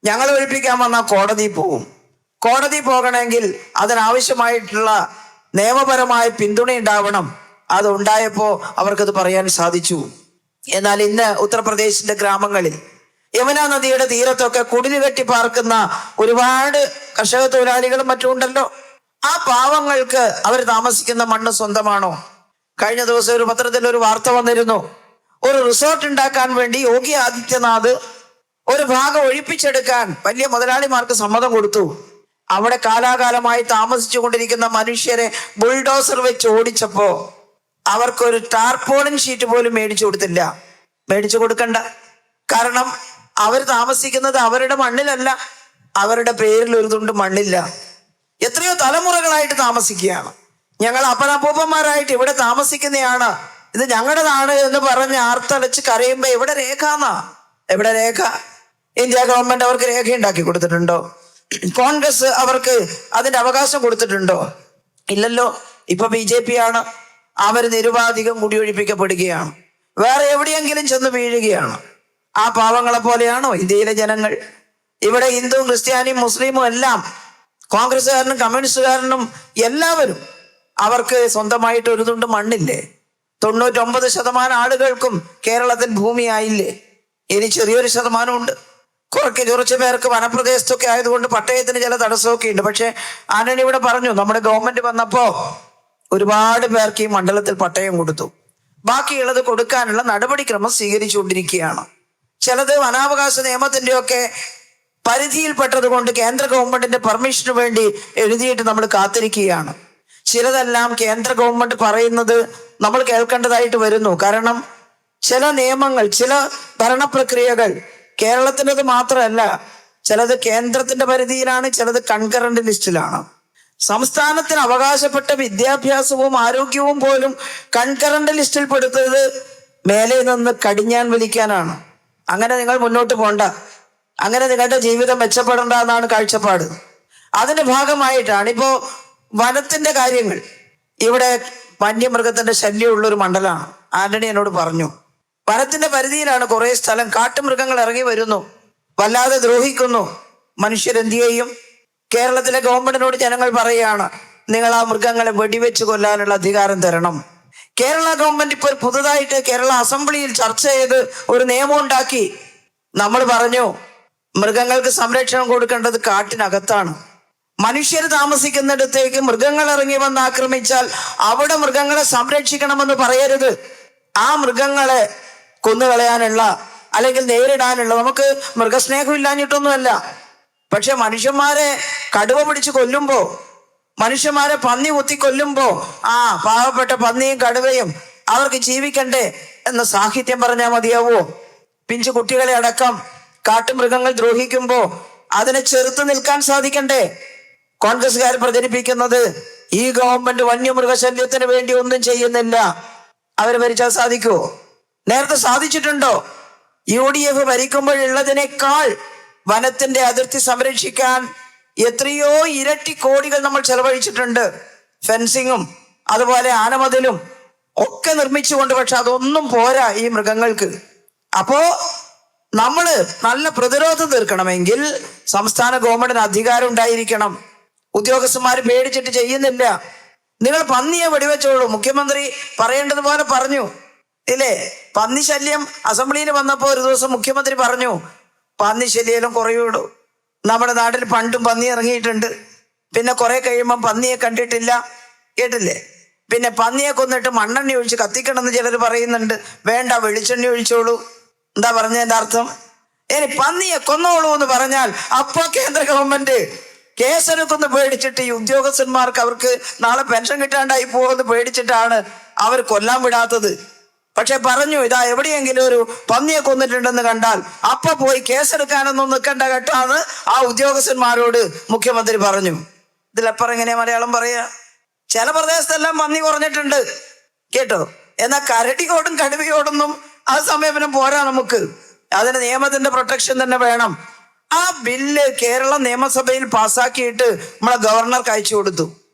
ഞങ്ങൾ ഒഴിപ്പിക്കാൻ വന്നാൽ കോടതി പോകും. കോടതി പോകണമെങ്കിൽ അതിനാവശ്യമായിട്ടുള്ള നിയമപരമായ പിന്തുണ ഉണ്ടാവണം. അത് ഉണ്ടായപ്പോ അവർക്കത് പറയാൻ സാധിച്ചു. എന്നാൽ ഇന്ന് ഉത്തർപ്രദേശിന്റെ ഗ്രാമങ്ങളിൽ യമുന നദിയുടെ തീരത്തൊക്കെ കുടില് കെട്ടി പാർക്കുന്ന ഒരുപാട് കർഷക തൊഴിലാളികളും മറ്റും ഉണ്ടല്ലോ. ആ പാവങ്ങൾക്ക് അവർ താമസിക്കുന്ന മണ്ണ് സ്വന്തമാണോ? കഴിഞ്ഞ ദിവസം ഒരു പത്രത്തിൽ ഒരു വാർത്ത വന്നിരുന്നു. ഒരു റിസോർട്ട് ഉണ്ടാക്കാൻ വേണ്ടി യോഗി ആദിത്യനാഥ് ഒരു ഭാഗം ഒഴിപ്പിച്ചെടുക്കാൻ വലിയ മുതലാളിമാർക്ക് സമ്മതം കൊടുത്തു. അവിടെ കാലാകാലമായി താമസിച്ചു കൊണ്ടിരിക്കുന്ന മനുഷ്യരെ ബുൾഡോസർ വെച്ച് ഓടിച്ചപ്പോ അവർക്കൊരു ടാർപോളിൻ ഷീറ്റ് പോലും മേടിച്ചു കൊടുത്തില്ല. മേടിച്ചു കൊടുക്കണ്ട. കാരണം അവർ താമസിക്കുന്നത് അവരുടെ മണ്ണിലല്ല, അവരുടെ പേരിൽ ഒരു തുണ്ട് മണ്ണില്ല. എത്രയോ തലമുറകളായിട്ട് താമസിക്കുകയാണ്. ഞങ്ങൾ അപ്പനപ്പൂപ്പന്മാരായിട്ട് ഇവിടെ താമസിക്കുന്നതാണ്, ഇത് ഞങ്ങളുടേതാണ് എന്ന് പറഞ്ഞ് ആർത്തലച്ച് കരയുമ്പോ എവിടെ രേഖാന്നാ? എവിടെ രേഖ? ഇന്ത്യ ഗവൺമെന്റ് അവർക്ക് രേഖ ഉണ്ടാക്കി കൊടുത്തിട്ടുണ്ടോ? കോൺഗ്രസ് അവർക്ക് അതിന്റെ അവകാശം കൊടുത്തിട്ടുണ്ടോ? ഇല്ലല്ലോ. ഇപ്പൊ BJP ആണ്. അവര് നിരുപാധികം കുടിയൊഴിപ്പിക്കപ്പെടുകയാണ്. വേറെ എവിടെയെങ്കിലും ചെന്ന് വീഴുകയാണ്. ആ പാവങ്ങളെ പോലെയാണോ ഇന്ത്യയിലെ ജനങ്ങൾ? ഇവിടെ ഹിന്ദുവും ക്രിസ്ത്യാനിയും മുസ്ലിമും എല്ലാം, കോൺഗ്രസ്സുകാരനും കമ്മ്യൂണിസ്റ്റുകാരനും എല്ലാവരും അവർക്ക് സ്വന്തമായിട്ട് ഒരു തുണ്ട് മണ്ണില്ലേ? 99% ആളുകൾക്കും കേരളത്തിൽ ഭൂമിയായില്ലേ? ഇനി ചെറിയൊരു ശതമാനമുണ്ട്. കുറച്ച് പേർക്ക് വനപ്രദേശത്തൊക്കെ ആയതുകൊണ്ട് പട്ടയത്തിന് ചില തടസ്സമൊക്കെ ഉണ്ട്. പക്ഷെ ആന്റണി ഇവിടെ പറഞ്ഞു, നമ്മുടെ ഗവൺമെന്റ് വന്നപ്പോ ഒരുപാട് പേർക്ക് ഈ മണ്ഡലത്തിൽ പട്ടയം കൊടുത്തു. ബാക്കിയുള്ളത് കൊടുക്കാനുള്ള നടപടിക്രമം സ്വീകരിച്ചുകൊണ്ടിരിക്കുകയാണ്. ചിലത് വനാവകാശ നിയമത്തിന്റെ ഒക്കെ പരിധിയിൽപ്പെട്ടത് കൊണ്ട് കേന്ദ്ര ഗവൺമെന്റിന്റെ പെർമിഷന് വേണ്ടി എഴുതിയിട്ട് നമ്മൾ കാത്തിരിക്കുകയാണ്. ചിലതെല്ലാം കേന്ദ്ര ഗവൺമെന്റ് പറയുന്നത് നമ്മൾ കേൾക്കേണ്ടതായിട്ട് വരുന്നു. കാരണം ചില നിയമങ്ങൾ, ചില ഭരണപ്രക്രിയകൾ കേരളത്തിൻ്റെത് മാത്രമല്ല, ചിലത് കേന്ദ്രത്തിന്റെ പരിധിയിലാണ്, ചിലത് കൺകറന്റ് ലിസ്റ്റിലാണ്. സംസ്ഥാനത്തിന് അവകാശപ്പെട്ട വിദ്യാഭ്യാസവും ആരോഗ്യവും പോലും കൺകറന്റ് ലിസ്റ്റിൽ പെടുത്തത് മേലെ നിന്ന് കടിഞ്ഞാൻ വലിക്കാനാണ്. അങ്ങനെ നിങ്ങൾ മുന്നോട്ട് പോണ്ട, അങ്ങനെ നിങ്ങളുടെ ജീവിതം മെച്ചപ്പെടേണ്ട എന്നാണ് കാഴ്ചപ്പാട്. അതിന്റെ ഭാഗമായിട്ടാണ് ഇപ്പോ വനത്തിന്റെ കാര്യങ്ങൾ. ഇവിടെ വന്യമൃഗത്തിന്റെ ശല്യമുള്ളൊരു മണ്ഡലമാണ്. ആന്റണി എന്നോട് പറഞ്ഞു, വനത്തിന്റെ പരിധിയിലാണ് കുറെ സ്ഥലം. കാട്ടുമൃഗങ്ങൾ ഇറങ്ങി വരുന്നു, വല്ലാതെ ദ്രോഹിക്കുന്നു. മനുഷ്യരെന്ത് ചെയ്യും? കേരളത്തിലെ ഗവൺമെന്റിനോട് ജനങ്ങൾ പറയുകയാണ്, നിങ്ങൾ ആ മൃഗങ്ങളെ വെടിവെച്ച് കൊല്ലാനുള്ള അധികാരം തരണം. കേരള ഗവൺമെന്റ് ഇപ്പോൾ പുതുതായിട്ട് കേരള അസംബ്ലിയിൽ ചർച്ച ചെയ്ത് ഒരു നിയമം ഉണ്ടാക്കി. നമ്മൾ പറഞ്ഞു, മൃഗങ്ങൾക്ക് സംരക്ഷണം കൊടുക്കേണ്ടത് കാട്ടിനകത്താണ്. മനുഷ്യർ താമസിക്കുന്നിടത്തേക്ക് മൃഗങ്ങൾ ഇറങ്ങി വന്ന് ആക്രമിച്ചാൽ അവിടെ മൃഗങ്ങളെ സംരക്ഷിക്കണമെന്ന് പറയരുത്. ആ മൃഗങ്ങളെ കൊന്നുകളയാനുള്ള അല്ലെങ്കിൽ നേരിടാനുള്ള, നമുക്ക് മൃഗസ്നേഹം ഇല്ലാഞ്ഞിട്ടൊന്നുമല്ല, പക്ഷെ മനുഷ്യന്മാരെ കടുവ പിടിച്ച് കൊല്ലുമ്പോ, മനുഷ്യന്മാരെ പന്നി കുത്തി കൊല്ലുമ്പോ, പാവപ്പെട്ട പന്നിയും കടുവയും അവർക്ക് ജീവിക്കണ്ടേ എന്ന് സാഹിത്യം പറഞ്ഞാൽ മതിയാവോ? പിഞ്ചു കുട്ടികളെ അടക്കം കാട്ടുമൃഗങ്ങൾ ദ്രോഹിക്കുമ്പോ അതിനെ ചെറുത്ത് നിൽക്കാൻ സാധിക്കണ്ടേ? കോൺഗ്രസ്സുകാർ പ്രചരിപ്പിക്കുന്നത് ഈ ഗവൺമെന്റ് വന്യമൃഗശല്യത്തിന് വേണ്ടി ഒന്നും ചെയ്യുന്നില്ല. അവര് ഭരിച്ചാൽ സാധിക്കുമോ? നേരത്തെ സാധിച്ചിട്ടുണ്ടോ? UDF ഭരിക്കുമ്പോഴുള്ളതിനേക്കാൾ വനത്തിന്റെ അതിർത്തി സംരക്ഷിക്കാൻ എത്രയോ ഇരട്ടി കോടികൾ നമ്മൾ ചെലവഴിച്ചിട്ടുണ്ട്. ഫെൻസിങ്ങും അതുപോലെ ആനമതിലും ഒക്കെ നിർമ്മിച്ചുകൊണ്ട്. പക്ഷെ അതൊന്നും പോരാ ഈ മൃഗങ്ങൾക്ക്. അപ്പോ നമ്മള് നല്ല പ്രതിരോധം തീർക്കണമെങ്കിൽ സംസ്ഥാന ഗവൺമെന്റിന് അധികാരം ഉണ്ടായിരിക്കണം. ഉദ്യോഗസ്ഥന്മാർ പേടിച്ചിട്ട് ചെയ്യുന്നില്ല. നിങ്ങൾ പന്നിയെ വെടിവെച്ചോളൂ. മുഖ്യമന്ത്രി പറയേണ്ടതുപോലെ പറഞ്ഞു ഇല്ലേ? പന്നി ശല്യം അസംബ്ലിയിൽ വന്നപ്പോൾ ഒരു ദിവസം മുഖ്യമന്ത്രി പറഞ്ഞു, പന്നി ശല്യം കുറയുള്ളൂ. നമ്മുടെ നാട്ടിൽ പണ്ടും പന്നി ഇറങ്ങിയിട്ടുണ്ട്, പിന്നെ കുറെ കഴിയുമ്പം പന്നിയെ കണ്ടിട്ടില്ല, കേട്ടില്ലേ? പിന്നെ പന്നിയെ കൊന്നിട്ട് മണ്ണെണ്ണ ഒഴിച്ച് കത്തിക്കണമെന്ന് ചിലർ പറയുന്നുണ്ട്. വേണ്ട, വെളിച്ചെണ്ണ ഒഴിച്ചോളൂ. എന്താ പറഞ്ഞതിന്റെ അർത്ഥം? ഇനി പന്നിയെ കൊന്നോളൂ എന്ന് പറഞ്ഞാൽ അപ്പോ കേന്ദ്ര ഗവൺമെന്റ് കേസെടുക്കുന്ന പേടിച്ചിട്ട് ഈ ഉദ്യോഗസ്ഥന്മാർക്ക് അവർക്ക് നാളെ പെൻഷൻ കിട്ടാണ്ടായി പോകുമെന്ന് പേടിച്ചിട്ടാണ് അവർ കൊല്ലാൻ വിടാത്തത്. പക്ഷെ പറഞ്ഞു, ഇതാ എവിടെയെങ്കിലും ഒരു പന്നിയെ കൊന്നിട്ടുണ്ടെന്ന് കണ്ടാൽ അപ്പൊ പോയി കേസെടുക്കാനൊന്നും നിൽക്കേണ്ട കേട്ടാന്ന് ആ ഉദ്യോഗസ്ഥന്മാരോട് മുഖ്യമന്ത്രി പറഞ്ഞു. ഇതിലപ്പുറം എങ്ങനെയാ മലയാളം പറയാ? ചില പ്രദേശത്തെല്ലാം പന്നി കുറഞ്ഞിട്ടുണ്ട് കേട്ടോ. എന്നാൽ കരടിയോടും കടുവയോടൊന്നും ആ സമീപനം പോരാ നമുക്ക്. അതിന് നിയമത്തിന്റെ പ്രൊട്ടക്ഷൻ തന്നെ വേണം. ആ ബില്ല് കേരള നിയമസഭയിൽ പാസ്സാക്കിയിട്ട് നമ്മളെ ഗവർണർക്ക് അയച്ചു കൊടുത്തു.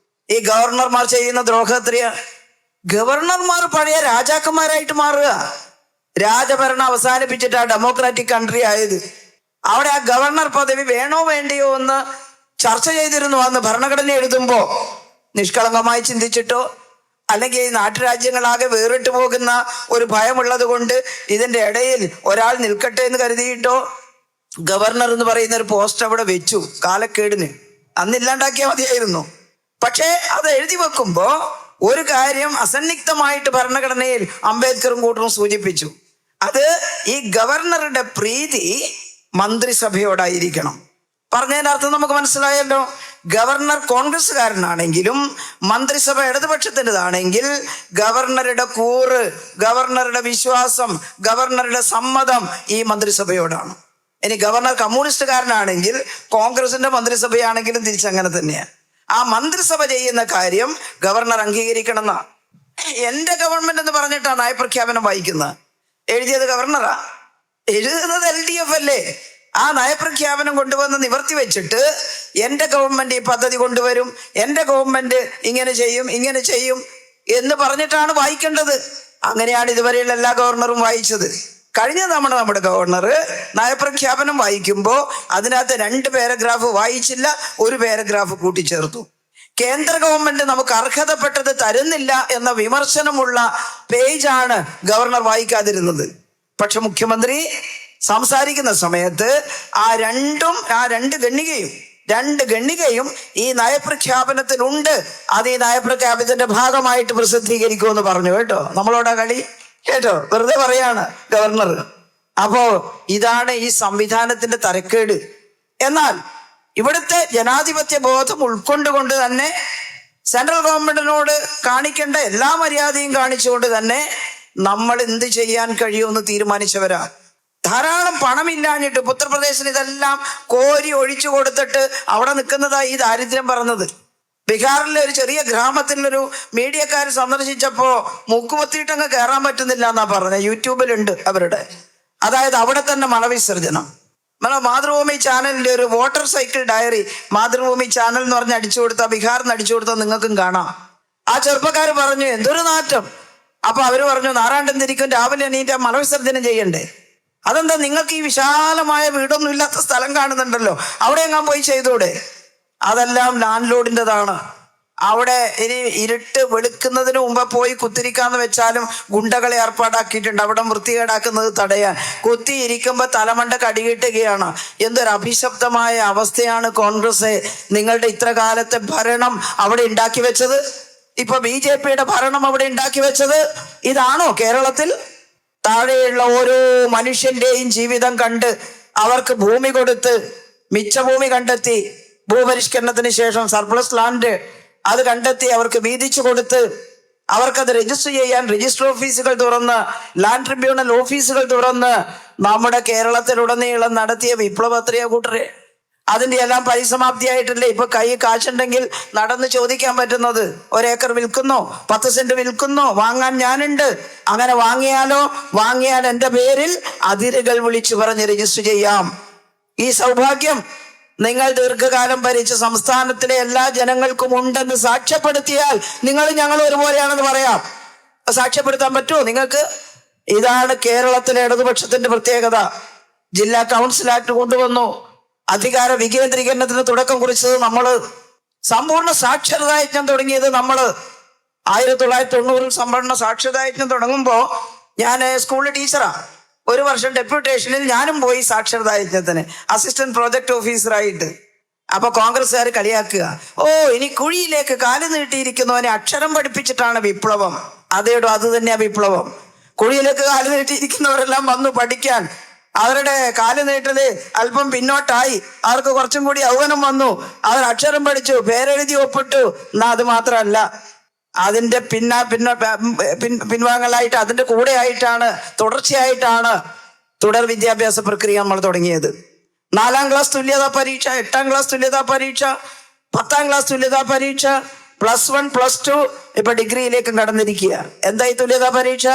ഈ ഗവർണർമാർ ചെയ്യുന്ന ദ്രോഹം എത്രയാ? ഗവർണർമാർ പഴയ രാജാക്കന്മാരായിട്ട് മാറുക. രാജഭരണം അവസാനിപ്പിച്ചിട്ട് ആ ഡെമോക്രാറ്റിക് കൺട്രി ആയത്. അവിടെ ആ ഗവർണർ പദവി വേണോ വേണ്ടിയോ എന്ന് ചർച്ച ചെയ്തിരുന്നു. അന്ന് ഭരണഘടന എഴുതുമ്പോ നിഷ്കളങ്കമായി ചിന്തിച്ചിട്ടോ അല്ലെങ്കിൽ ഈ നാട്ടുരാജ്യങ്ങളാകെ വേറിട്ട് പോകുന്ന ഒരു ഭയമുള്ളത് കൊണ്ട് ഇതിന്റെ ഇടയിൽ ഒരാൾ നിൽക്കട്ടെ എന്ന് കരുതിയിട്ടോ ഗവർണർ എന്ന് പറയുന്ന ഒരു പോസ്റ്റ് അവിടെ വെച്ചു. കാലക്കേടിന് അന്നില്ലാണ്ടാക്കിയാൽ മതിയായിരുന്നു. പക്ഷേ അത് എഴുതി വെക്കുമ്പോ ഒരു കാര്യം അസന്നിഗ്ധമായിട്ട് ഭരണഘടനയിൽ അംബേദ്കറും കൂട്ടരും സൂചിപ്പിച്ചു. അത് ഈ ഗവർണറുടെ പ്രീതി മന്ത്രിസഭയോടായിരിക്കണം. പറഞ്ഞതിന്റെ അർത്ഥം നമുക്ക് മനസ്സിലായല്ലോ. ഗവർണർ കോൺഗ്രസ്സുകാരനാണെങ്കിലും മന്ത്രിസഭ ഇടതുപക്ഷത്തിൻ്റെതാണെങ്കിൽ ഗവർണറുടെ കൂറ്, ഗവർണറുടെ വിശ്വാസം, ഗവർണറുടെ സമ്മതം ഈ മന്ത്രിസഭയോടാണ്. ഇനി ഗവർണർ കമ്മ്യൂണിസ്റ്റുകാരനാണെങ്കിൽ കോൺഗ്രസിന്റെ മന്ത്രിസഭയാണെങ്കിലും തിരിച്ചങ്ങനെ തന്നെയാണ്. ആ മന്ത്രിസഭ ചെയ്യുന്ന കാര്യം ഗവർണർ അംഗീകരിക്കണം എന്നാണ്. എന്റെ ഗവൺമെന്റ് എന്ന് പറഞ്ഞിട്ടാണ് നയപ്രഖ്യാപനം വായിക്കുന്നത്. എഴുതിയത് ഗവർണറാ, എഴുതുന്നത് LDF അല്ലേ? ആ നയപ്രഖ്യാപനം കൊണ്ടുവന്ന് നിവർത്തി വെച്ചിട്ട് എന്റെ ഗവൺമെന്റ് ഈ പദ്ധതി കൊണ്ടുവരും, എന്റെ ഗവൺമെന്റ് ഇങ്ങനെ ചെയ്യും, ഇങ്ങനെ ചെയ്യും എന്ന് പറഞ്ഞിട്ടാണ് വായിക്കേണ്ടത്. അങ്ങനെയാണ് ഇതുവരെയുള്ള എല്ലാ ഗവർണറും വായിച്ചത്. കഴിഞ്ഞ തവണ നമ്മുടെ ഗവർണർ നയപ്രഖ്യാപനം വായിക്കുമ്പോൾ അതിനകത്ത് 2 പാരഗ്രാഫ് വായിച്ചില്ല, 1 പാരഗ്രാഫ് കൂട്ടിച്ചേർത്തു. കേന്ദ്ര ഗവൺമെന്റ് നമുക്ക് അർഹതപ്പെട്ടത് തരുന്നില്ല എന്ന വിമർശനമുള്ള പേജാണ് ഗവർണർ വായിക്കാതിരുന്നത്. പക്ഷെ മുഖ്യമന്ത്രി സംസാരിക്കുന്ന സമയത്ത് ആ രണ്ട് ഗണ്ണികയും ഈ നയപ്രഖ്യാപനത്തിനുണ്ട്. അത് ഈ നയപ്രഖ്യാപനത്തിന്റെ ഭാഗമായിട്ട് പ്രസിദ്ധീകരിക്കുമെന്ന് പറഞ്ഞു കേട്ടോ. നമ്മളോടാ കളി കേട്ടോ, വെറുതെ പറയാണ് ഗവർണർ. അപ്പോ ഇതാണ് ഈ സംവിധാനത്തിന്റെ തരക്കേട്. എന്നാൽ ഇവിടുത്തെ ജനാധിപത്യ ബോധം ഉൾക്കൊണ്ടുകൊണ്ട് തന്നെ സെൻട്രൽ ഗവൺമെന്റിനോട് കാണിക്കേണ്ട എല്ലാ മര്യാദയും കാണിച്ചുകൊണ്ട് തന്നെ നമ്മൾ എന്ത് ചെയ്യാൻ കഴിയുമെന്ന് തീരുമാനിച്ചവരാ. ധാരാളം പണമില്ലാഞ്ഞിട്ട് ഉത്തർപ്രദേശിന് ഇതെല്ലാം കോരി ഒഴിച്ചു കൊടുത്തിട്ട് അവിടെ നിൽക്കുന്നതാ ഈ ദാരിദ്ര്യം പറഞ്ഞത്. ബീഹാറിലെ ഒരു ചെറിയ ഗ്രാമത്തിലൊരു മീഡിയക്കാർ സന്ദർശിച്ചപ്പോ മുക്കുപത്തിയിട്ടങ്ങ് കയറാൻ പറ്റുന്നില്ല എന്നാ പറഞ്ഞത്. യൂട്യൂബിലുണ്ട് അവരുടെ. അതായത് അവിടെ തന്നെ മലവിസർജനം. നമ്മളെ മാതൃഭൂമി ചാനലിന്റെ ഒരു water cycle diary Mathrubhumi channel എന്ന് പറഞ്ഞ് അടിച്ചു കൊടുത്താൽ, ബീഹാറിൽ നിന്ന് അടിച്ചു കൊടുത്താൽ നിങ്ങൾക്കും കാണാം. ആ ചെറുപ്പക്കാർ പറഞ്ഞു എന്തൊരു നാറ്റം. അപ്പൊ അവര് പറഞ്ഞു നാറാണ്ടെന്തിരിക്കും രാവിലെ എണീറ്റ് മലവിസർജനം ചെയ്യണ്ടേ. അതെന്താ, നിങ്ങൾക്ക് ഈ വിശാലമായ വീടൊന്നും ഇല്ലാത്ത സ്ഥലം കാണുന്നുണ്ടല്ലോ, അവിടെ എങ്ങാൻ പോയി ചെയ്തൂടെ. അതെല്ലാം ലാൻഡ് ലോഡിൻ്റെതാണ്. അവിടെ ഇനി ഇരുട്ട് വെളുക്കുന്നതിന് മുമ്പ് പോയി കുത്തിരിക്കാന്ന് വെച്ചാലും ഗുണ്ടകളെ ഏർപ്പാടാക്കിയിട്ടുണ്ട് അവിടെ വൃത്തികേടാക്കുന്നത് തടയാൻ. കുത്തിയിരിക്കുമ്പോൾ തലമണ്ട കടികിട്ടുകയാണ്. എന്തൊരു അഭിശപ്തമായ അവസ്ഥയാണ് കോൺഗ്രസ് നിങ്ങളുടെ ഇത്ര കാലത്തെ ഭരണം അവിടെ ഉണ്ടാക്കി വെച്ചത്. ഇപ്പൊ BJPയുടെ ഭരണം അവിടെ ഉണ്ടാക്കി വെച്ചത് ഇതാണോ കേരളത്തിൽ? താഴെയുള്ള ഓരോ മനുഷ്യന്റെയും ജീവിതം കണ്ട് അവർക്ക് ഭൂമി കൊടുത്ത്, മിച്ച ഭൂമി കണ്ടെത്തി, ഭൂപരിഷ്കരണത്തിന് ശേഷം സർപ്ലസ് ലാൻഡ് അത് കണ്ടെത്തി അവർക്ക് വീതിച്ചു കൊടുത്ത്, അവർക്കത് രജിസ്റ്റർ ചെയ്യാൻ രജിസ്റ്റർ ഓഫീസുകൾ തുറന്ന്, ലാൻഡ് ട്രിബ്യൂണൽ ഓഫീസുകൾ തുറന്ന് നമ്മുടെ കേരളത്തിലുടനീളം നടത്തിയ വിപ്ലവത്തെയോ കൂട്ടരെ. അതിന്റെ എല്ലാം പരിസമാപ്തിയായിട്ടല്ലേ ഇപ്പൊ കൈ കാശുണ്ടെങ്കിൽ നടന്ന് ചോദിക്കാൻ പറ്റുന്നത്. 1 ഏക്കർ വിൽക്കുന്നോ, 10 സെന്റ് വിൽക്കുന്നോ, വാങ്ങാൻ ഞാനുണ്ട്. അങ്ങനെ വാങ്ങിയാൽ എൻ്റെ പേരിൽ അതിരുകൾ വിളിച്ചു പറഞ്ഞ് രജിസ്റ്റർ ചെയ്യാം. ഈ സൗഭാഗ്യം നിങ്ങൾ ദീർഘകാലം ഭരിച്ച സംസ്ഥാനത്തിലെ എല്ലാ ജനങ്ങൾക്കും ഉണ്ടെന്ന് സാക്ഷ്യപ്പെടുത്തിയാൽ നിങ്ങൾ ഞങ്ങൾ ഒരുപോലെയാണെന്ന് പറയാം. സാക്ഷ്യപ്പെടുത്താൻ പറ്റുമോ നിങ്ങൾക്ക്? ഇതാണ് കേരളത്തിലെ ഇടതുപക്ഷത്തിന്റെ പ്രത്യേകത. ജില്ലാ കൗൺസിൽ ആക്ട് കൊണ്ടുവന്നു. അധികാര വികേന്ദ്രീകരണത്തിന് തുടക്കം കുറിച്ചത് നമ്മള്. സമ്പൂർണ്ണ സാക്ഷരതാ യജ്ഞം തുടങ്ങിയത് നമ്മള്. 1990 സമ്പൂർണ്ണ സാക്ഷരതാ യജ്ഞം തുടങ്ങുമ്പോ ഞാൻ സ്കൂളിൽ ടീച്ചറാ. 1 വർഷം ഡെപ്യൂട്ടേഷനിൽ ഞാനും പോയി സാക്ഷരതാ യജ്ഞത്തിന് അസിസ്റ്റന്റ് പ്രോജക്ട് ഓഫീസറായിട്ട്. അപ്പൊ കോൺഗ്രസ്സുകാർ കളിയാക്കുക, ഓ ഇനി കുഴിയിലേക്ക് കാല് നീട്ടിയിരിക്കുന്നവനെ അക്ഷരം പഠിപ്പിച്ചിട്ടാണ് വിപ്ലവം. അതേടോ, അത് തന്നെയാ വിപ്ലവം. കുഴിയിലേക്ക് കാല് നീട്ടിയിരിക്കുന്നവരെല്ലാം വന്നു പഠിക്കാൻ. അവരുടെ കാല് നീട്ടല് അല്പം പിന്നോട്ടായി, അവർക്ക് കുറച്ചും കൂടി യൗവനം വന്നു, അവർ അക്ഷരം പഠിച്ചു, പേരെഴുതി ഒപ്പിട്ടു. എന്നാ അത് മാത്രമല്ല, അതിന്റെ പിൻവാങ്ങലായിട്ട് അതിന്റെ കൂടെ ആയിട്ടാണ്, തുടർച്ചയായിട്ടാണ് തുടർ വിദ്യാഭ്യാസ പ്രക്രിയ നമ്മൾ തുടങ്ങിയത്. 4ാം ക്ലാസ് തുല്യതാ പരീക്ഷ, 8ാം ക്ലാസ് തുല്യതാ പരീക്ഷ, 10ാം ക്ലാസ് തുല്യതാ പരീക്ഷ, +1 +2 ഇപ്പൊ ഡിഗ്രിയിലേക്കും കടന്നിരിക്കുക. എന്തായി തുല്യതാ പരീക്ഷ?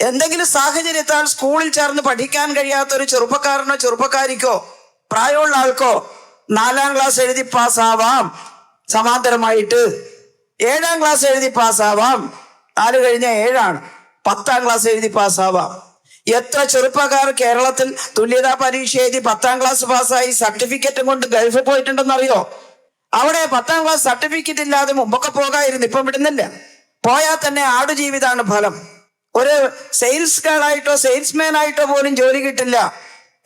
എന്തെങ്കിലും സാഹചര്യത്താൽ സ്കൂളിൽ ചേർന്ന് പഠിക്കാൻ കഴിയാത്ത ഒരു ചെറുപ്പക്കാരനോ ചെറുപ്പക്കാരിക്കോ പ്രായമുള്ള ആൾക്കോ 4ാം ക്ലാസ് എഴുതി പാസ്സാവാം. സമാന്തരമായിട്ട് 7ാം ക്ലാസ് എഴുതി പാസ്സാവാം. 4 കഴിഞ്ഞ 7ആണ്. 10ാം ക്ലാസ് എഴുതി പാസ്സാവാം. എത്ര ചെറുപ്പക്കാർ കേരളത്തിൽ തുല്യതാ പരീക്ഷ എഴുതി 10ാം ക്ലാസ് പാസ്സായി സർട്ടിഫിക്കറ്റും കൊണ്ട് ഗൾഫിൽ പോയിട്ടുണ്ടെന്നറിയോ? അവിടെ 10ാം ക്ലാസ് സർട്ടിഫിക്കറ്റ് ഇല്ലാതെ മുമ്പൊക്കെ പോകായിരുന്നു, ഇപ്പം വിടുന്നില്ല. പോയാൽ തന്നെ ആടുജീവിതാണ് ഫലം. ഒരു സെയിൽസ് ഗേളായിട്ടോ സെയിൽസ്മാൻ ആയിട്ടോ പോലും ജോലി കിട്ടില്ല.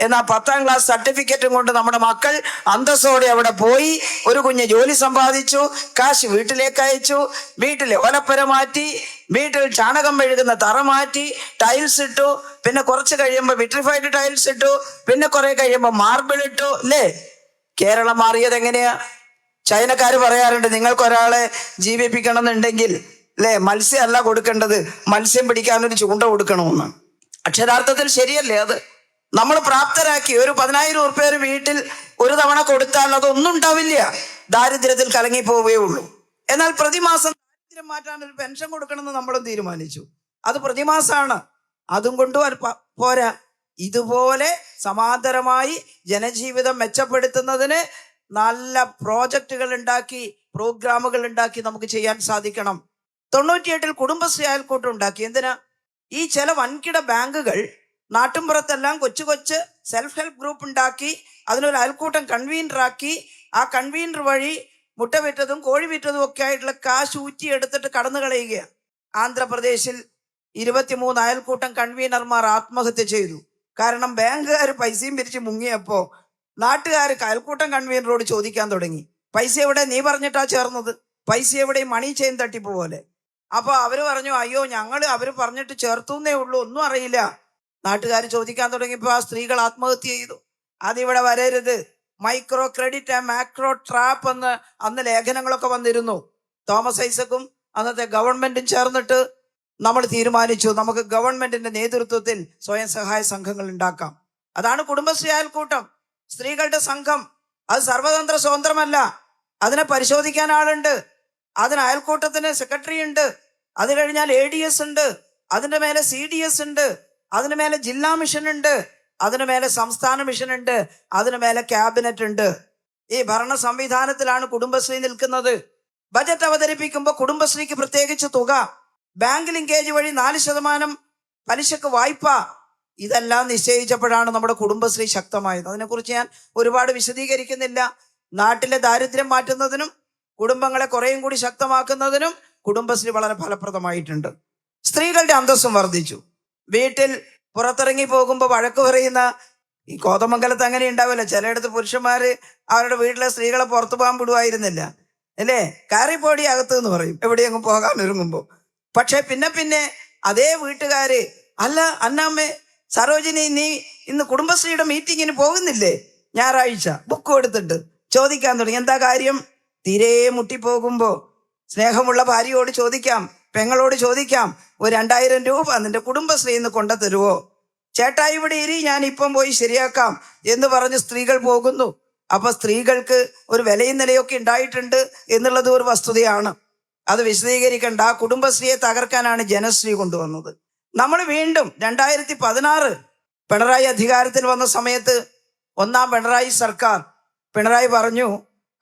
എന്നാൽ 10ാം ക്ലാസ് സർട്ടിഫിക്കറ്റും കൊണ്ട് നമ്മുടെ മക്കൾ അന്തസ്സോടെ അവിടെ പോയി ഒരു കുഞ്ഞ് ജോലി സമ്പാദിച്ചു, കാശ് വീട്ടിലേക്ക് അയച്ചു, വീട്ടിലെ ഒലപ്പര മാറ്റി, വീട്ടിൽ ചാണകം മെഴുകുന്ന തറ മാറ്റി, ടൈൽസ് ഇട്ടു, പിന്നെ കുറച്ച് കഴിയുമ്പോൾ വിട്രിഫൈഡ് ടൈൽസ് ഇട്ടു, പിന്നെ കുറെ കഴിയുമ്പോൾ മാർബിൾ ഇട്ടു. അല്ലേ കേരളം മാറിയത് എങ്ങനെയാ? ചൈനക്കാർ പറയാറുണ്ട്, നിങ്ങൾക്കൊരാളെ ജീവിപ്പിക്കണം എന്നുണ്ടെങ്കിൽ അല്ലേ മത്സ്യമല്ല കൊടുക്കേണ്ടത്, മത്സ്യം പിടിക്കാനൊരു ചൂണ്ട കൊടുക്കണമെന്ന്. അക്ഷരാർത്ഥത്തിൽ ശരിയല്ലേ? അത് നമ്മൾ പ്രാപ്തരാക്കി. ഒരു 10,000 ഉറുപ്പ്യ ഒരു വീട്ടിൽ ഒരു തവണ കൊടുത്താൽ അതൊന്നും ഉണ്ടാവില്ല, ദാരിദ്ര്യത്തിൽ കലങ്ങി പോവേ ഉള്ളൂ. എന്നാൽ പ്രതിമാസം ദാരിദ്ര്യം മാറ്റാൻ ഒരു പെൻഷൻ കൊടുക്കണമെന്ന് നമ്മളും തീരുമാനിച്ചു. അത് പ്രതിമാസമാണ്. അതും കൊണ്ട് പോരാ. ഇതുപോലെ സമാന്തരമായി ജനജീവിതം മെച്ചപ്പെടുത്തുന്നതിന് നല്ല പ്രോജക്റ്റുകൾ ഉണ്ടാക്കി, പ്രോഗ്രാമുകൾ ഉണ്ടാക്കി നമുക്ക് ചെയ്യാൻ സാധിക്കണം. 98-ൽ കുടുംബശ്രീ അയൽക്കൂട്ടം ഉണ്ടാക്കി. എന്തിനാ? ഈ ചില വൻകിട ബാങ്കുകൾ നാട്ടിൻപുറത്തെല്ലാം കൊച്ചു കൊച്ചു സെൽഫ് ഹെൽപ്പ് ഗ്രൂപ്പ് ഉണ്ടാക്കി അതിനൊരു അയൽക്കൂട്ടം കൺവീനറാക്കി, ആ കൺവീനർ വഴി മുട്ട വിറ്റതും കോഴി വിറ്റതും ഒക്കെ ആയിട്ടുള്ള കാശ് ഊറ്റിയെടുത്തിട്ട് കടന്നു കളയുകയാണ്. ആന്ധ്രാപ്രദേശിൽ 23 അയൽക്കൂട്ടം കൺവീനർമാർ ആത്മഹത്യ ചെയ്തു. കാരണം ബാങ്കുകാർ പൈസയും പിരിച്ച് മുങ്ങിയപ്പോൾ നാട്ടുകാർ അയൽക്കൂട്ടം കൺവീനറോട് ചോദിക്കാൻ തുടങ്ങി, പൈസ എവിടെ? നീ പറഞ്ഞിട്ടാ ചേർന്നത്, പൈസ എവിടെ? മണി ചെയിൻ തട്ടിപ്പ് പോലെ. അപ്പൊ അവര് പറഞ്ഞു, അയ്യോ അവര് പറഞ്ഞിട്ട് ചേർത്തുന്നേ ഉള്ളൂ, ഒന്നും അറിയില്ല. നാട്ടുകാർ ചോദിക്കാൻ തുടങ്ങിയപ്പോൾ ആ സ്ത്രീകൾ ആത്മഹത്യ ചെയ്തു. അതിവിടെ വരരുത്, micro credit and macro trap എന്ന് അന്ന് ലേഖനങ്ങളൊക്കെ വന്നിരുന്നു. തോമസ് ഐസക്കും അന്നത്തെ ഗവൺമെന്റും ചേർന്നിട്ട് നമ്മൾ തീരുമാനിച്ചു നമുക്ക് ഗവൺമെന്റിന്റെ നേതൃത്വത്തിൽ സ്വയം സഹായ സംഘങ്ങൾ ഉണ്ടാക്കാം. അതാണ് കുടുംബശ്രീ അയൽക്കൂട്ടം, സ്ത്രീകളുടെ സംഘം. അത് സർവതന്ത്ര സ്വതന്ത്രമല്ല. അതിനെ പരിശോധിക്കാൻ ആളുണ്ട്, അതിന് അയൽക്കൂട്ടത്തിന് സെക്രട്ടറി ഉണ്ട്, അത് കഴിഞ്ഞാൽ ADS ഉണ്ട്, അതിന്റെ മേലെ CDS ഉണ്ട്, അതിന് മേലെ ജില്ലാ മിഷൻ ഉണ്ട്, അതിന് മേലെ സംസ്ഥാന മിഷൻ ഉണ്ട്, അതിന് മേലെ ക്യാബിനറ്റ് ഉണ്ട്. ഈ ഭരണ സംവിധാനത്തിലാണ് കുടുംബശ്രീ നിൽക്കുന്നത്. ബജറ്റ് അവതരിപ്പിക്കുമ്പോൾ കുടുംബശ്രീക്ക് പ്രത്യേകിച്ച് തുക, ബാങ്ക് ലിങ്കേജ് വഴി 4% പലിശക്ക് വായ്പ, ഇതെല്ലാം നിശ്ചയിച്ചപ്പോഴാണ് നമ്മുടെ കുടുംബശ്രീ ശക്തമായത്. അതിനെക്കുറിച്ച് ഞാൻ ഒരുപാട് വിശദീകരിക്കുന്നില്ല. നാട്ടിലെ ദാരിദ്ര്യം മാറ്റുന്നതിനും കുടുംബങ്ങളെ കുറേയും കൂടി ശക്തമാക്കുന്നതിനും കുടുംബശ്രീ വളരെ ഫലപ്രദമായിട്ടുണ്ട്. സ്ത്രീകളുടെ അന്തസ്സും വർദ്ധിച്ചു. വീട്ടിൽ പുറത്തിറങ്ങി പോകുമ്പോൾ വഴക്ക് പറയുന്ന ഈ കോതമംഗലത്ത് അങ്ങനെ ഉണ്ടാവില്ല. ചിലയിടത്ത് പുരുഷന്മാര് അവരുടെ വീട്ടിലെ സ്ത്രീകളെ പുറത്തു പോകാൻ വിടുവായിരുന്നില്ല, അല്ലേ? കാറിപ്പോടി അകത്ത് എന്ന് പറയും എവിടെയെങ്കിലും പോകാൻ ഒരുങ്ങുമ്പോൾ. പക്ഷെ പിന്നെ അതേ വീട്ടുകാര്, അല്ല അന്നാമ്മേ സരോജിനി, നീ ഇന്ന് കുടുംബശ്രീയുടെ മീറ്റിങ്ങിന് പോകുന്നില്ലേ? ഞായറാഴ്ച ബുക്ക് എടുത്തിട്ട് ചോദിക്കാൻ തുടങ്ങി. എന്താ കാര്യം? തീരെ മുട്ടിപ്പോകുമ്പോ സ്നേഹമുള്ള ഭാര്യയോട് ചോദിക്കാം, പെങ്ങളോട് ചോദിക്കാം, ഒരു 2000 രൂപ നിന്റെ കുടുംബശ്രീ ഇന്ന് കൊണ്ടുതരുവോ? ചേട്ടാ ഇവിടെ ഇരി, ഞാൻ ഇപ്പം പോയി ശരിയാക്കാം എന്ന് പറഞ്ഞ് സ്ത്രീകൾ പോകുന്നു. അപ്പൊ സ്ത്രീകൾക്ക് ഒരു വിലയും നിലയൊക്കെ ഉണ്ടായിട്ടുണ്ട് എന്നുള്ളത് ഒരു വസ്തുതയാണ്. അത് വിശദീകരിക്കണ്ട. ആ കുടുംബശ്രീയെ തകർക്കാനാണ് ജനശ്രീ കൊണ്ടുവന്നത്. നമ്മൾ വീണ്ടും 2016 പിണറായി അധികാരത്തിൽ വന്ന സമയത്ത്, ഒന്നാം പിണറായി സർക്കാർ, പിണറായി പറഞ്ഞു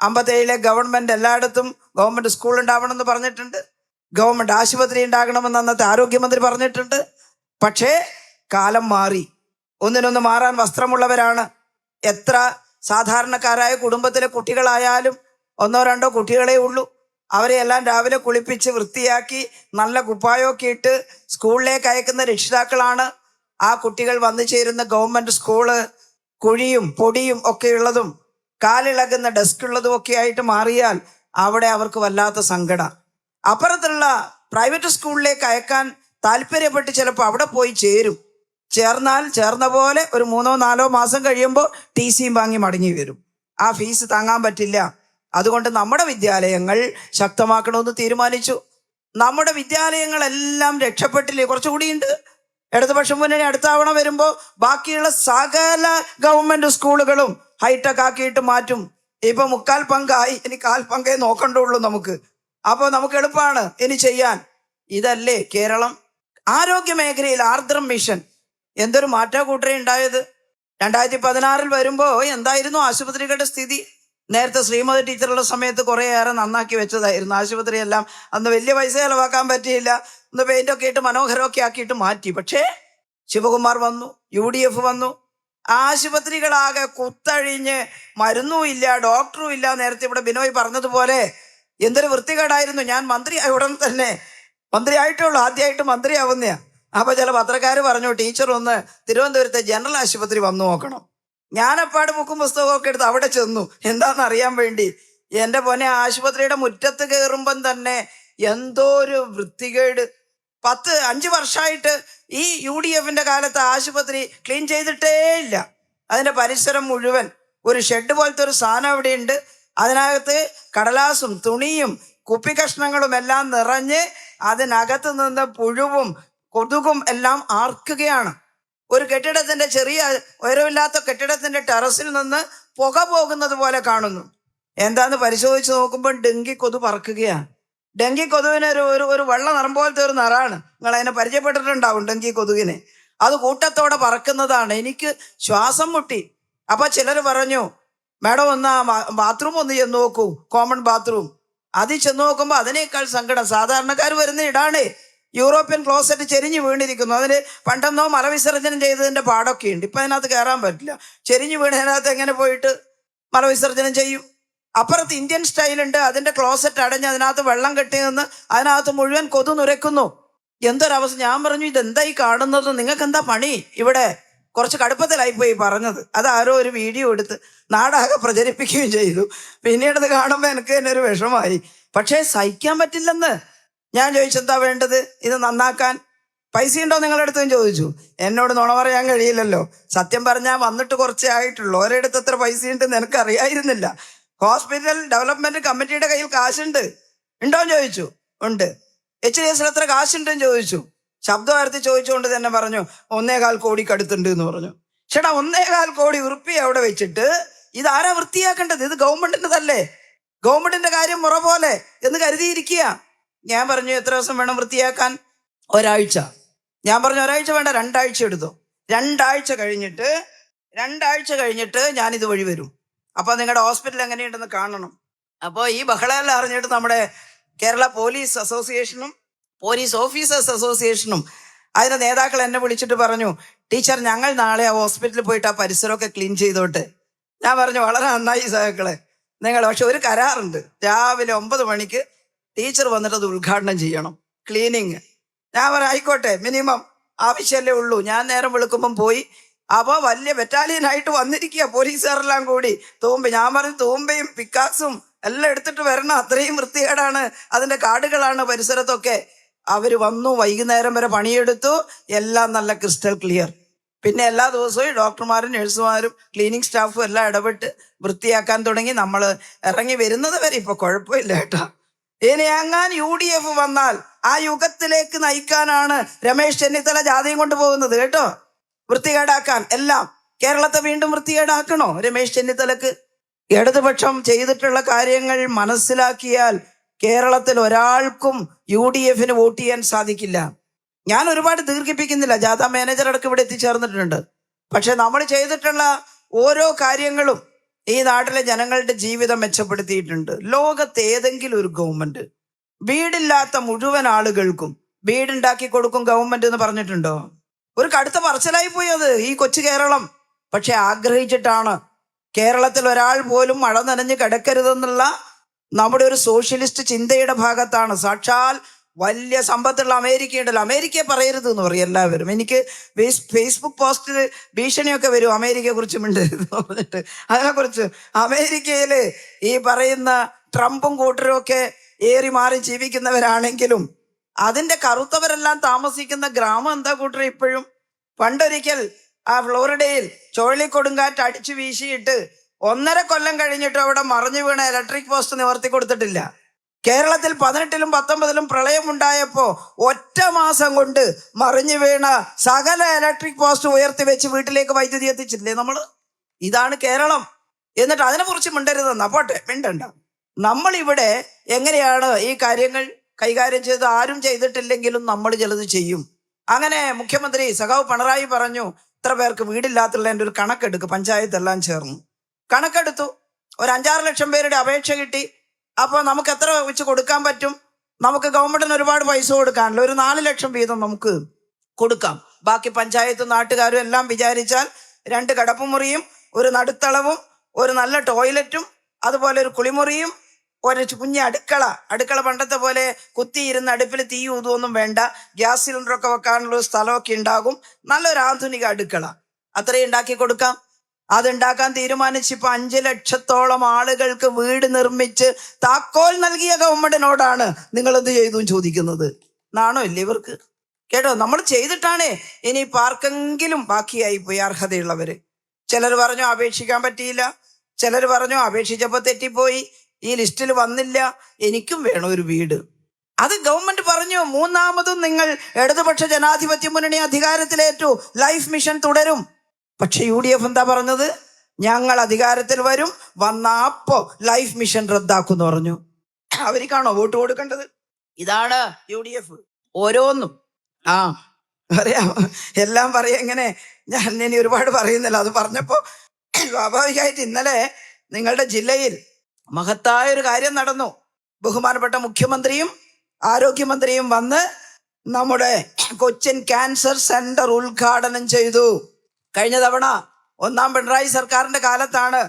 57 ഗവൺമെന്റ് എല്ലായിടത്തും ഗവൺമെന്റ് സ്കൂൾ ഉണ്ടാവണമെന്ന് പറഞ്ഞിട്ടുണ്ട്, ഗവൺമെന്റ് ആശുപത്രി ഉണ്ടാകണമെന്ന് അന്നത്തെ ആരോഗ്യമന്ത്രി പറഞ്ഞിട്ടുണ്ട്. പക്ഷേ കാലം മാറി. ഒന്നിനൊന്ന് മാറാൻ വസ്ത്രമുള്ളവരാണ്. എത്ര സാധാരണക്കാരായ കുടുംബത്തിലെ കുട്ടികളായാലും 1-2 കുട്ടികളേ ഉള്ളൂ. അവരെ എല്ലാം രാവിലെ കുളിപ്പിച്ച് വൃത്തിയാക്കി നല്ല കുപ്പായമൊക്കെ ഇട്ട് സ്കൂളിലേക്ക് അയക്കുന്ന രക്ഷിതാക്കളാണ്. ആ കുട്ടികൾ വന്നു ചേരുന്ന ഗവൺമെന്റ് സ്കൂള് കുഴിയും പൊടിയും ഒക്കെ ഉള്ളതും കാലിളകുന്ന ഡെസ്ക് ഉള്ളതും ഒക്കെ ആയിട്ട് മാറിയാൽ അവിടെ അവർക്ക് വല്ലാത്ത സങ്കടം. അപ്പുറത്തുള്ള പ്രൈവറ്റ് സ്കൂളിലേക്ക് അയക്കാൻ താല്പര്യപ്പെട്ട് ചിലപ്പോൾ അവിടെ പോയി ചേരും. ചേർന്ന പോലെ ഒരു 3-4 മാസം കഴിയുമ്പോൾ TC വാങ്ങി മടങ്ങി വരും. ആ ഫീസ് താങ്ങാൻ പറ്റില്ല. അതുകൊണ്ട് നമ്മുടെ വിദ്യാലയങ്ങൾ ശക്തമാക്കണമെന്ന് തീരുമാനിച്ചു. നമ്മുടെ വിദ്യാലയങ്ങളെല്ലാം രക്ഷപ്പെട്ടില്ലേ? കുറച്ചുകൂടിയുണ്ട്. ഇടതുപക്ഷ മുന്നണി അടുത്ത തവണ വരുമ്പോൾ ബാക്കിയുള്ള സകല ഗവൺമെന്റ് സ്കൂളുകളും ഹൈടെക് ആക്കിയിട്ട് മാറ്റും. ഇപ്പൊ 3/4 പങ്കായി, ഇനി 1/4 പങ്കേ നോക്കണ്ടുള്ളൂ നമുക്ക്. അപ്പോൾ നമുക്ക് എളുപ്പമാണ് ഇനി ചെയ്യാൻ. ഇതല്ലേ കേരളം? ആരോഗ്യ മേഖലയിൽ ആർദ്രം മിഷൻ എന്തൊരു മാറ്റാ കൂട്ടറേ ഉണ്ടായത്. 2016 വരുമ്പോൾ എന്തായിരുന്നു ആശുപത്രികളുടെ സ്ഥിതി? നേരത്തെ ശ്രീമതി ടീച്ചറുള്ള സമയത്ത് കുറേയേറെ നന്നാക്കി വെച്ചതായിരുന്നു ആശുപത്രിയെല്ലാം. അന്ന് വലിയ പൈസ ചെലവാക്കാൻ പറ്റിയില്ല, ഒന്ന് പെയിന്റൊക്കെ ഇട്ട് മനോഹരമൊക്കെ ആക്കിയിട്ട് മാറ്റി. പക്ഷേ ശിവകുമാർ വന്നു, UDF വന്നു, ആശുപത്രികളാകെ കുത്തഴിഞ്ഞ് മരുന്നും ഇല്ല, ഡോക്ടറും ഇല്ല. നേരത്തെ ഇവിടെ ബിനോയ് പറഞ്ഞതുപോലെ എന്തൊരു വൃത്തികേടായിരുന്നു. ഞാൻ മന്ത്രിയായ ഉടൻ തന്നെ, മന്ത്രിയായിട്ടുള്ളൂ, ആദ്യമായിട്ട് മന്ത്രിയാവുന്നയാ. അപ്പൊ ചില പത്രക്കാർ പറഞ്ഞു, ടീച്ചർ ഒന്ന് തിരുവനന്തപുരത്തെ ജനറൽ ആശുപത്രി വന്നു നോക്കണം. ഞാനപ്പാട് ബുക്കും പുസ്തകമൊക്കെ എടുത്ത് അവിടെ ചെന്നു, എന്താണെന്ന് അറിയാൻ വേണ്ടി. എൻ്റെ പൊന്നെ, ആശുപത്രിയുടെ മുറ്റത്ത് കയറുമ്പം തന്നെ എന്തോ ഒരു വൃത്തികേട്. 5 വർഷമായിട്ട് ഈ UDFന്റെ കാലത്ത് ആശുപത്രി ക്ലീൻ ചെയ്തിട്ടേ ഇല്ല. അതിന്റെ പരിസരം മുഴുവൻ ഒരു ഷെഡ് പോലത്തെ ഒരു സാധനം അവിടെയുണ്ട്. അതിനകത്ത് കടലാസും തുണിയും കുപ്പി കഷ്ണങ്ങളും എല്ലാം നിറഞ്ഞ് അതിനകത്ത് നിന്ന് പുഴുവും കൊതുകും എല്ലാം ആർക്കുകയാണ്. ഒരു കെട്ടിടത്തിന്റെ, ചെറിയ ഉയരമില്ലാത്ത കെട്ടിടത്തിന്റെ ടെറസിൽ നിന്ന് പുക പോകുന്നത് പോലെ കാണുന്നു. എന്താന്ന് പരിശോധിച്ച് നോക്കുമ്പോൾ ഡെങ്കി കൊതു പറക്കുകയാണ്. ഡെങ്കി കൊതുവിന് ഒരു വെള്ള നിറം പോലത്തെ ഒരു നിറാണ്. നിങ്ങൾ അതിനെ പരിചയപ്പെട്ടിട്ടുണ്ടാവും ഡെങ്കി കൊതുകിനെ. അത് കൂട്ടത്തോടെ പറക്കുന്നതാണ്. എനിക്ക് ശ്വാസം മുട്ടി. അപ്പൊ ചിലർ പറഞ്ഞു, മാഡം ഒന്ന് ബാത്റൂം ഒന്ന് ചെന്ന് നോക്കൂ, കോമൺ ബാത്റൂം. അതിൽ ചെന്ന് നോക്കുമ്പോൾ അതിനേക്കാൾ സങ്കടം. സാധാരണക്കാർ വരുന്ന ഇടാണ് യൂറോപ്യൻ ക്ലോസറ്റ് ചെരിഞ്ഞു വീണിരിക്കുന്നു. അതിന് പണ്ടെന്നോ മലവിസർജനം ചെയ്തതിന്റെ പാടൊക്കെ ഉണ്ട്. ഇപ്പൊ അതിനകത്ത് കയറാൻ പറ്റില്ല. ചെരിഞ്ഞു വീണതിനകത്ത് എങ്ങനെ പോയിട്ട് മലവിസർജനം ചെയ്യും? അപ്പുറത്ത് ഇന്ത്യൻ സ്റ്റൈലുണ്ട്, അതിന്റെ ക്ലോസറ്റ് അടഞ്ഞ് അതിനകത്ത് വെള്ളം കെട്ടി നിന്ന് അതിനകത്ത് മുഴുവൻ കൊതു നുരക്കുന്നു. എന്തൊരവസ്ഥ! ഞാൻ പറഞ്ഞു, ഇതെന്തായി കാണുന്നത്? നിങ്ങൾക്ക് എന്താ പണി ഇവിടെ? കുറച്ച് കടുപ്പത്തിലായിപ്പോയി പറഞ്ഞത്. അതാരോ ഒരു വീഡിയോ എടുത്ത് നാടാകെ പ്രചരിപ്പിക്കുകയും ചെയ്തു. പിന്നീട് അത് കാണുമ്പോൾ എനിക്ക് തന്നെ ഒരു വിഷമായി. പക്ഷേ സഹിക്കാൻ പറ്റില്ലെന്ന്. ഞാൻ ചോദിച്ചെന്താ വേണ്ടത് ഇത് നന്നാക്കാൻ? പൈസ ഉണ്ടോ നിങ്ങളുടെ അടുത്തും ചോദിച്ചു. എന്നോട് നുണ പറയാൻ കഴിയില്ലല്ലോ. സത്യം പറഞ്ഞാൽ വന്നിട്ട് കുറച്ചേ ആയിട്ടുള്ളൂ. ഒരിടത്ത് എത്ര പൈസ ഉണ്ടെന്ന് എനിക്ക് അറിയായിരുന്നില്ല. ഹോസ്പിറ്റൽ ഡെവലപ്മെന്റ് കമ്മിറ്റിയുടെ കയ്യിൽ കാശുണ്ട്, ഉണ്ടോന്ന് ചോദിച്ചു. ഉണ്ട്. HDS എത്ര കാശുണ്ടെന്ന് ചോദിച്ചു. ശബ്ദം ഉയർത്തി ചോദിച്ചുകൊണ്ട് തന്നെ പറഞ്ഞു 1.25 കോടിക്ക് അടുത്തുണ്ട് എന്ന് പറഞ്ഞു. ചേട്ടാ 1.25 കോടി ഉറുപ്പിക അവിടെ വെച്ചിട്ട് ഇതാരാ വൃത്തിയാക്കേണ്ടത്? ഇത് ഗവൺമെന്റിൻ്റെതല്ലേ, ഗവൺമെന്റിന്റെ കാര്യം മുറ പോലെ എന്ന് കരുതിയിരിക്കുക. ഞാൻ പറഞ്ഞു എത്ര ദിവസം വേണം വൃത്തിയാക്കാൻ? ഒരാഴ്ച. ഞാൻ പറഞ്ഞു ഒരാഴ്ച വേണ്ട, 2 ആഴ്ച എടുത്തു. 2 ആഴ്ച കഴിഞ്ഞിട്ട് ഞാൻ ഇത് വഴി വരും. അപ്പൊ നിങ്ങളുടെ ഹോസ്പിറ്റൽ എങ്ങനെയുണ്ടെന്ന് കാണണം. അപ്പോൾ ഈ ബഹളമെല്ലാം അറിഞ്ഞിട്ട് നമ്മുടെ കേരള പോലീസ് അസോസിയേഷനും പോലീസ് ഓഫീസേഴ്സ് അസോസിയേഷനും അതിന്റെ നേതാക്കൾ എന്നെ വിളിച്ചിട്ട് പറഞ്ഞു, ടീച്ചർ ഞങ്ങൾ നാളെ ആ ഹോസ്പിറ്റലിൽ പോയിട്ട് ആ പരിസരമൊക്കെ ക്ലീൻ ചെയ്തോട്ടെ. ഞാൻ പറഞ്ഞു വളരെ നന്നായി സഹാക്കളെ നിങ്ങൾ, പക്ഷെ ഒരു കരാറുണ്ട്, രാവിലെ 9 മണിക്ക് ടീച്ചർ വന്നിട്ട് അത് ഉദ്ഘാടനം ചെയ്യണം, ക്ലീനിങ്. ഞാൻ പറഞ്ഞു ആയിക്കോട്ടെ, മിനിമം ആവശ്യമല്ലേ ഉള്ളൂ. ഞാൻ നേരം വെളുക്കുമ്പം പോയി. അപ്പോൾ വലിയ ബറ്റാലിയനായിട്ട് വന്നിരിക്കുക പോലീസുകാരെല്ലാം കൂടി. ഞാൻ പറഞ്ഞു തൂമ്പയും പിക്കാക്സും എല്ലാം എടുത്തിട്ട് വരണം, അത്രയും വൃത്തികേടാണ്, അതിന്റെ കാടുകളാണ് പരിസരത്തൊക്കെ. അവര് വന്നു, വൈകുന്നേരം വരെ പണിയെടുത്തു, എല്ലാം നല്ല ക്രിസ്റ്റൽ ക്ലിയർ. പിന്നെ എല്ലാ ദിവസവും ഡോക്ടർമാരും നഴ്സുമാരും ക്ലീനിങ് സ്റ്റാഫും എല്ലാം ഇടപെട്ട് വൃത്തിയാക്കാൻ തുടങ്ങി. നമ്മൾ ഇറങ്ങി വരുന്നത് വരെ ഇപ്പൊ കുഴപ്പമില്ല കേട്ടോ. ഇനി അങ്ങാൻ UDF വന്നാൽ ആ യുഗത്തിലേക്ക് നയിക്കാനാണ് രമേശ് ചെന്നിത്തല ജാഥയും കൊണ്ടുപോകുന്നത് കേട്ടോ. വൃത്തികേടാക്കാൻ എല്ലാം. കേരളത്തെ വീണ്ടും വൃത്തികേടാക്കണോ രമേശ് ചെന്നിത്തലക്ക്? ഇടതുപക്ഷം ചെയ്തിട്ടുള്ള കാര്യങ്ങൾ മനസ്സിലാക്കിയാൽ കേരളത്തിൽ ഒരാൾക്കും UDFന് വോട്ട് ചെയ്യാൻ സാധിക്കില്ല. ഞാൻ ഒരുപാട് ദീർഘിപ്പിക്കുന്നില്ല, ജാഥ മാനേജർ അടക്കം ഇവിടെ എത്തിച്ചേർന്നിട്ടുണ്ട്. പക്ഷെ നമ്മൾ ചെയ്തിട്ടുള്ള ഓരോ കാര്യങ്ങളും ഈ നാട്ടിലെ ജനങ്ങളുടെ ജീവിതം മെച്ചപ്പെടുത്തിയിട്ടുണ്ട്. ലോകത്ത് ഏതെങ്കിലും ഒരു ഗവൺമെന്റ് വീടില്ലാത്ത മുഴുവൻ ആളുകൾക്കും വീടുണ്ടാക്കി കൊടുക്കും ഗവൺമെന്റ് എന്ന് പറഞ്ഞിട്ടുണ്ടോ? ഒരു കടുത്ത പറച്ചിലായി പോയി അത് ഈ കൊച്ചു കേരളം. പക്ഷെ ആഗ്രഹിച്ചിട്ടാണ്. കേരളത്തിൽ ഒരാൾ പോലും മഴ നനഞ്ഞ് കിടക്കരുതെന്നുള്ള നമ്മുടെ ഒരു സോഷ്യലിസ്റ്റ് ചിന്തയുടെ ഭാഗത്താണ്. സാക്ഷാൽ വലിയ സമ്പത്തുള്ള അമേരിക്കയുണ്ടല്ലോ, അമേരിക്കയെ പറയരുത് എന്ന് പറയും എല്ലാവരും. എനിക്ക് ഫേസ്ബുക്ക് പോസ്റ്റിൽ ഭീഷണിയൊക്കെ വരും, അമേരിക്കയെ കുറിച്ച് മിണ്ടരുത് പറഞ്ഞിട്ട്. അതിനെക്കുറിച്ച് അമേരിക്കയില് ഈ പറയുന്ന ട്രംപും കൂട്ടരും ഒക്കെ ഏറി മാറി ജീവിക്കുന്നവരാണെങ്കിലും അതിന്റെ കറുത്തവരെല്ലാം താമസിക്കുന്ന ഗ്രാമം എന്താ കൂട്ടർ ഇപ്പോഴും. പണ്ടൊരിക്കൽ ആ ഫ്ലോറിഡയിൽ ചുഴലിക്കൊടുങ്കാറ്റ് അടിച്ചു വീശിയിട്ട് 1.5 കൊല്ലം കഴിഞ്ഞിട്ട് അവിടെ മറിഞ്ഞു വീണ ഇലക്ട്രിക് പോസ്റ്റ് നിവർത്തി കൊടുത്തിട്ടില്ല. കേരളത്തിൽ 18-ലും 19-ലും പ്രളയമുണ്ടായപ്പോ ഒറ്റ മാസം കൊണ്ട് മറിഞ്ഞു വീണ സകല ഇലക്ട്രിക് പോസ്റ്റ് ഉയർത്തി വെച്ച് വീട്ടിലേക്ക് വൈദ്യുതി എത്തിച്ചില്ലേ നമ്മൾ? ഇതാണ് കേരളം. എന്നിട്ട് അതിനെക്കുറിച്ച് മിണ്ടരുതെന്നാ. പോട്ടെ, മിണ്ടണ്ട. നമ്മളിവിടെ എങ്ങനെയാണ് ഈ കാര്യങ്ങൾ കൈകാര്യം ചെയ്ത് ആരും ചെയ്തിട്ടില്ലെങ്കിലും നമ്മൾ ചിലത് ചെയ്യും. അങ്ങനെ മുഖ്യമന്ത്രി സഖാവ് പിണറായി പറഞ്ഞു, ഇത്ര പേർക്ക് വീടില്ലാത്തുള്ളതിൻ്റെ ഒരു കണക്കെടുക്ക്. പഞ്ചായത്ത് എല്ലാം ചേർന്നു കണക്കെടുത്തു. ഒരു 5-6 ലക്ഷം പേരുടെ അപേക്ഷ കിട്ടി. അപ്പോൾ നമുക്ക് എത്ര വെച്ച് കൊടുക്കാൻ പറ്റും? നമുക്ക് ഗവൺമെന്റിന് ഒരുപാട് പൈസ കൊടുക്കാനല്ലോ, ഒരു 4 ലക്ഷം വീതം നമുക്ക് കൊടുക്കാം. ബാക്കി പഞ്ചായത്തും നാട്ടുകാരും എല്ലാം വിചാരിച്ചാൽ 2 കിടപ്പുമുറിയും ഒരു നടുത്തളവും ഒരു നല്ല ടോയ്ലറ്റും അതുപോലെ ഒരു കുളിമുറിയും ഒരു കുഞ്ഞ് അടുക്കള പണ്ടത്തെ പോലെ കുത്തിയിരുന്ന് അടുപ്പിൽ തീ ഊതുവൊന്നും വേണ്ട, ഗ്യാസ് സിലിണ്ടറൊക്കെ വെക്കാനുള്ള സ്ഥലമൊക്കെ ഉണ്ടാകും. നല്ലൊരു ആധുനിക അടുക്കള അത്രയും ഉണ്ടാക്കി കൊടുക്കാം. അതുണ്ടാക്കാൻ തീരുമാനിച്ചിപ്പോൾ 5 ലക്ഷത്തോളം ആളുകൾക്ക് വീട് നിർമ്മിച്ച് താക്കോൽ നൽകിയ ഗവൺമെന്റിനോടാണ് നിങ്ങൾ എന്ത് ചെയ്തു ചോദിക്കുന്നത്. നാണോ ഇല്ലേ ഇവർക്ക്? കേട്ടോ, നമ്മൾ ചെയ്തിട്ടാണേ. ഇനി ആർക്കെങ്കിലും ബാക്കിയായി പോയി അർഹതയുള്ളവര്. ചിലർ പറഞ്ഞു അപേക്ഷിക്കാൻ പറ്റിയില്ല, ചിലർ പറഞ്ഞു അപേക്ഷിച്ചപ്പോൾ തെറ്റിപ്പോയി, ഈ ലിസ്റ്റിൽ വന്നില്ല, എനിക്കും വേണം ഒരു വീട്. അത് ഗവൺമെന്റ് പറഞ്ഞു. 3ാമതും നിങ്ങൾ ഇടതുപക്ഷ ജനാധിപത്യ മുന്നണി അധികാരത്തിലേറ്റു, ലൈഫ് മിഷൻ തുടരും. പക്ഷെ UDF എന്താ പറഞ്ഞത്? ഞങ്ങൾ അധികാരത്തിൽ വരും, വന്നപ്പോ ലൈഫ് മിഷൻ റദ്ദാക്കും പറഞ്ഞു. അവർക്കാണോ വോട്ട് കൊടുക്കേണ്ടത്? ഇതാണ് UDF. ഓരോന്നും പറയാം, എല്ലാം പറയാം. ഇങ്ങനെ ഞാൻ ഇനി ഒരുപാട് പറയുന്നില്ല. അത് പറഞ്ഞപ്പോ സ്വാഭാവികമായിട്ട് ഇന്നലെ നിങ്ങളുടെ ജില്ലയിൽ മഹത്തായ ഒരു കാര്യം നടന്നു. ബഹുമാനപ്പെട്ട മുഖ്യമന്ത്രിയും ആരോഗ്യമന്ത്രിയും വന്ന് നമ്മുടെ കൊച്ചിൻ ക്യാൻസർ സെന്റർ ഉദ്ഘാടനം ചെയ്തു. കഴിഞ്ഞ തവണ 1ാം പിണറായി സർക്കാരിന്റെ കാലത്താണ്.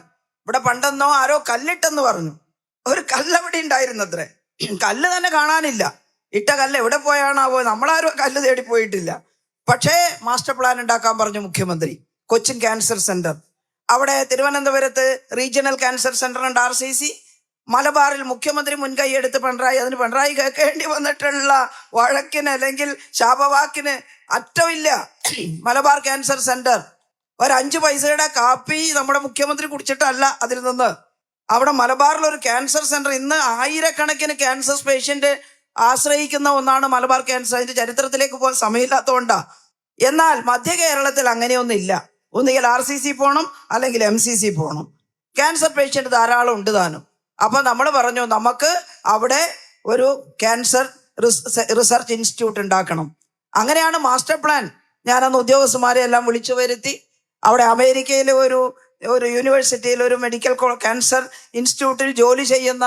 ഇവിടെ പണ്ടെന്നോ ആരോ കല്ലിട്ടെന്ന് പറഞ്ഞു. ഒരു കല്ലവിടെ ഉണ്ടായിരുന്നത്രേ. കല്ല് തന്നെ കാണാനില്ല. ഇട്ട കല്ല് എവിടെ പോയാണാവോ, നമ്മളാരും കല്ല് തേടി പോയിട്ടില്ല. പക്ഷേ മാസ്റ്റർ പ്ലാൻ ഉണ്ടാക്കാൻ പറഞ്ഞു മുഖ്യമന്ത്രി. കൊച്ചിൻ ക്യാൻസർ സെന്റർ, അവിടെ തിരുവനന്തപുരത്ത് റീജിയണൽ ക്യാൻസർ സെന്റർ ഉണ്ട്, RCC. മലബാറിൽ മുഖ്യമന്ത്രി മുൻകൈ എടുത്ത് പിണറായി കേൾക്കേണ്ടി വന്നിട്ടുള്ള വഴക്കിന് അല്ലെങ്കിൽ ശാപവാക്കിന് അറ്റമില്ല. മലബാർ ക്യാൻസർ സെന്റർ ഒരു 5 പൈസയുടെ കാപ്പി നമ്മുടെ മുഖ്യമന്ത്രി കുടിച്ചിട്ടല്ല അതിൽ നിന്ന്. അവിടെ മലബാറിലൊരു ക്യാൻസർ സെന്റർ, ഇന്ന് 1000കണക്കിന് ക്യാൻസർ പേഷ്യന്റ് ആശ്രയിക്കുന്ന ഒന്നാണ് മലബാർ ക്യാൻസർ. അതിന്റെ ചരിത്രത്തിലേക്ക് പോകാൻ സമയമില്ലാത്തതുകൊണ്ടാ. എന്നാൽ മധ്യ കേരളത്തിൽ അങ്ങനെയൊന്നുമില്ല. ഒന്നുകിൽ RCC പോകണം, അല്ലെങ്കിൽ MCC പോകണം. ക്യാൻസർ പേഷ്യൻ്റ് ധാരാളം ഉണ്ട് താനും. അപ്പം നമ്മൾ പറഞ്ഞു നമുക്ക് അവിടെ ഒരു ക്യാൻസർ റിസർച്ച് ഇൻസ്റ്റിറ്റ്യൂട്ട് ഉണ്ടാക്കണം. അങ്ങനെയാണ് മാസ്റ്റർ പ്ലാൻ. ഞാനന്ന് ഉദ്യോഗസ്ഥന്മാരെ എല്ലാം വിളിച്ചു വരുത്തി അവിടെ അമേരിക്കയിലെ ഒരു യൂണിവേഴ്സിറ്റിയിൽ ഒരു മെഡിക്കൽ ക്യാൻസർ ഇൻസ്റ്റിറ്റ്യൂട്ടിൽ ജോലി ചെയ്യുന്ന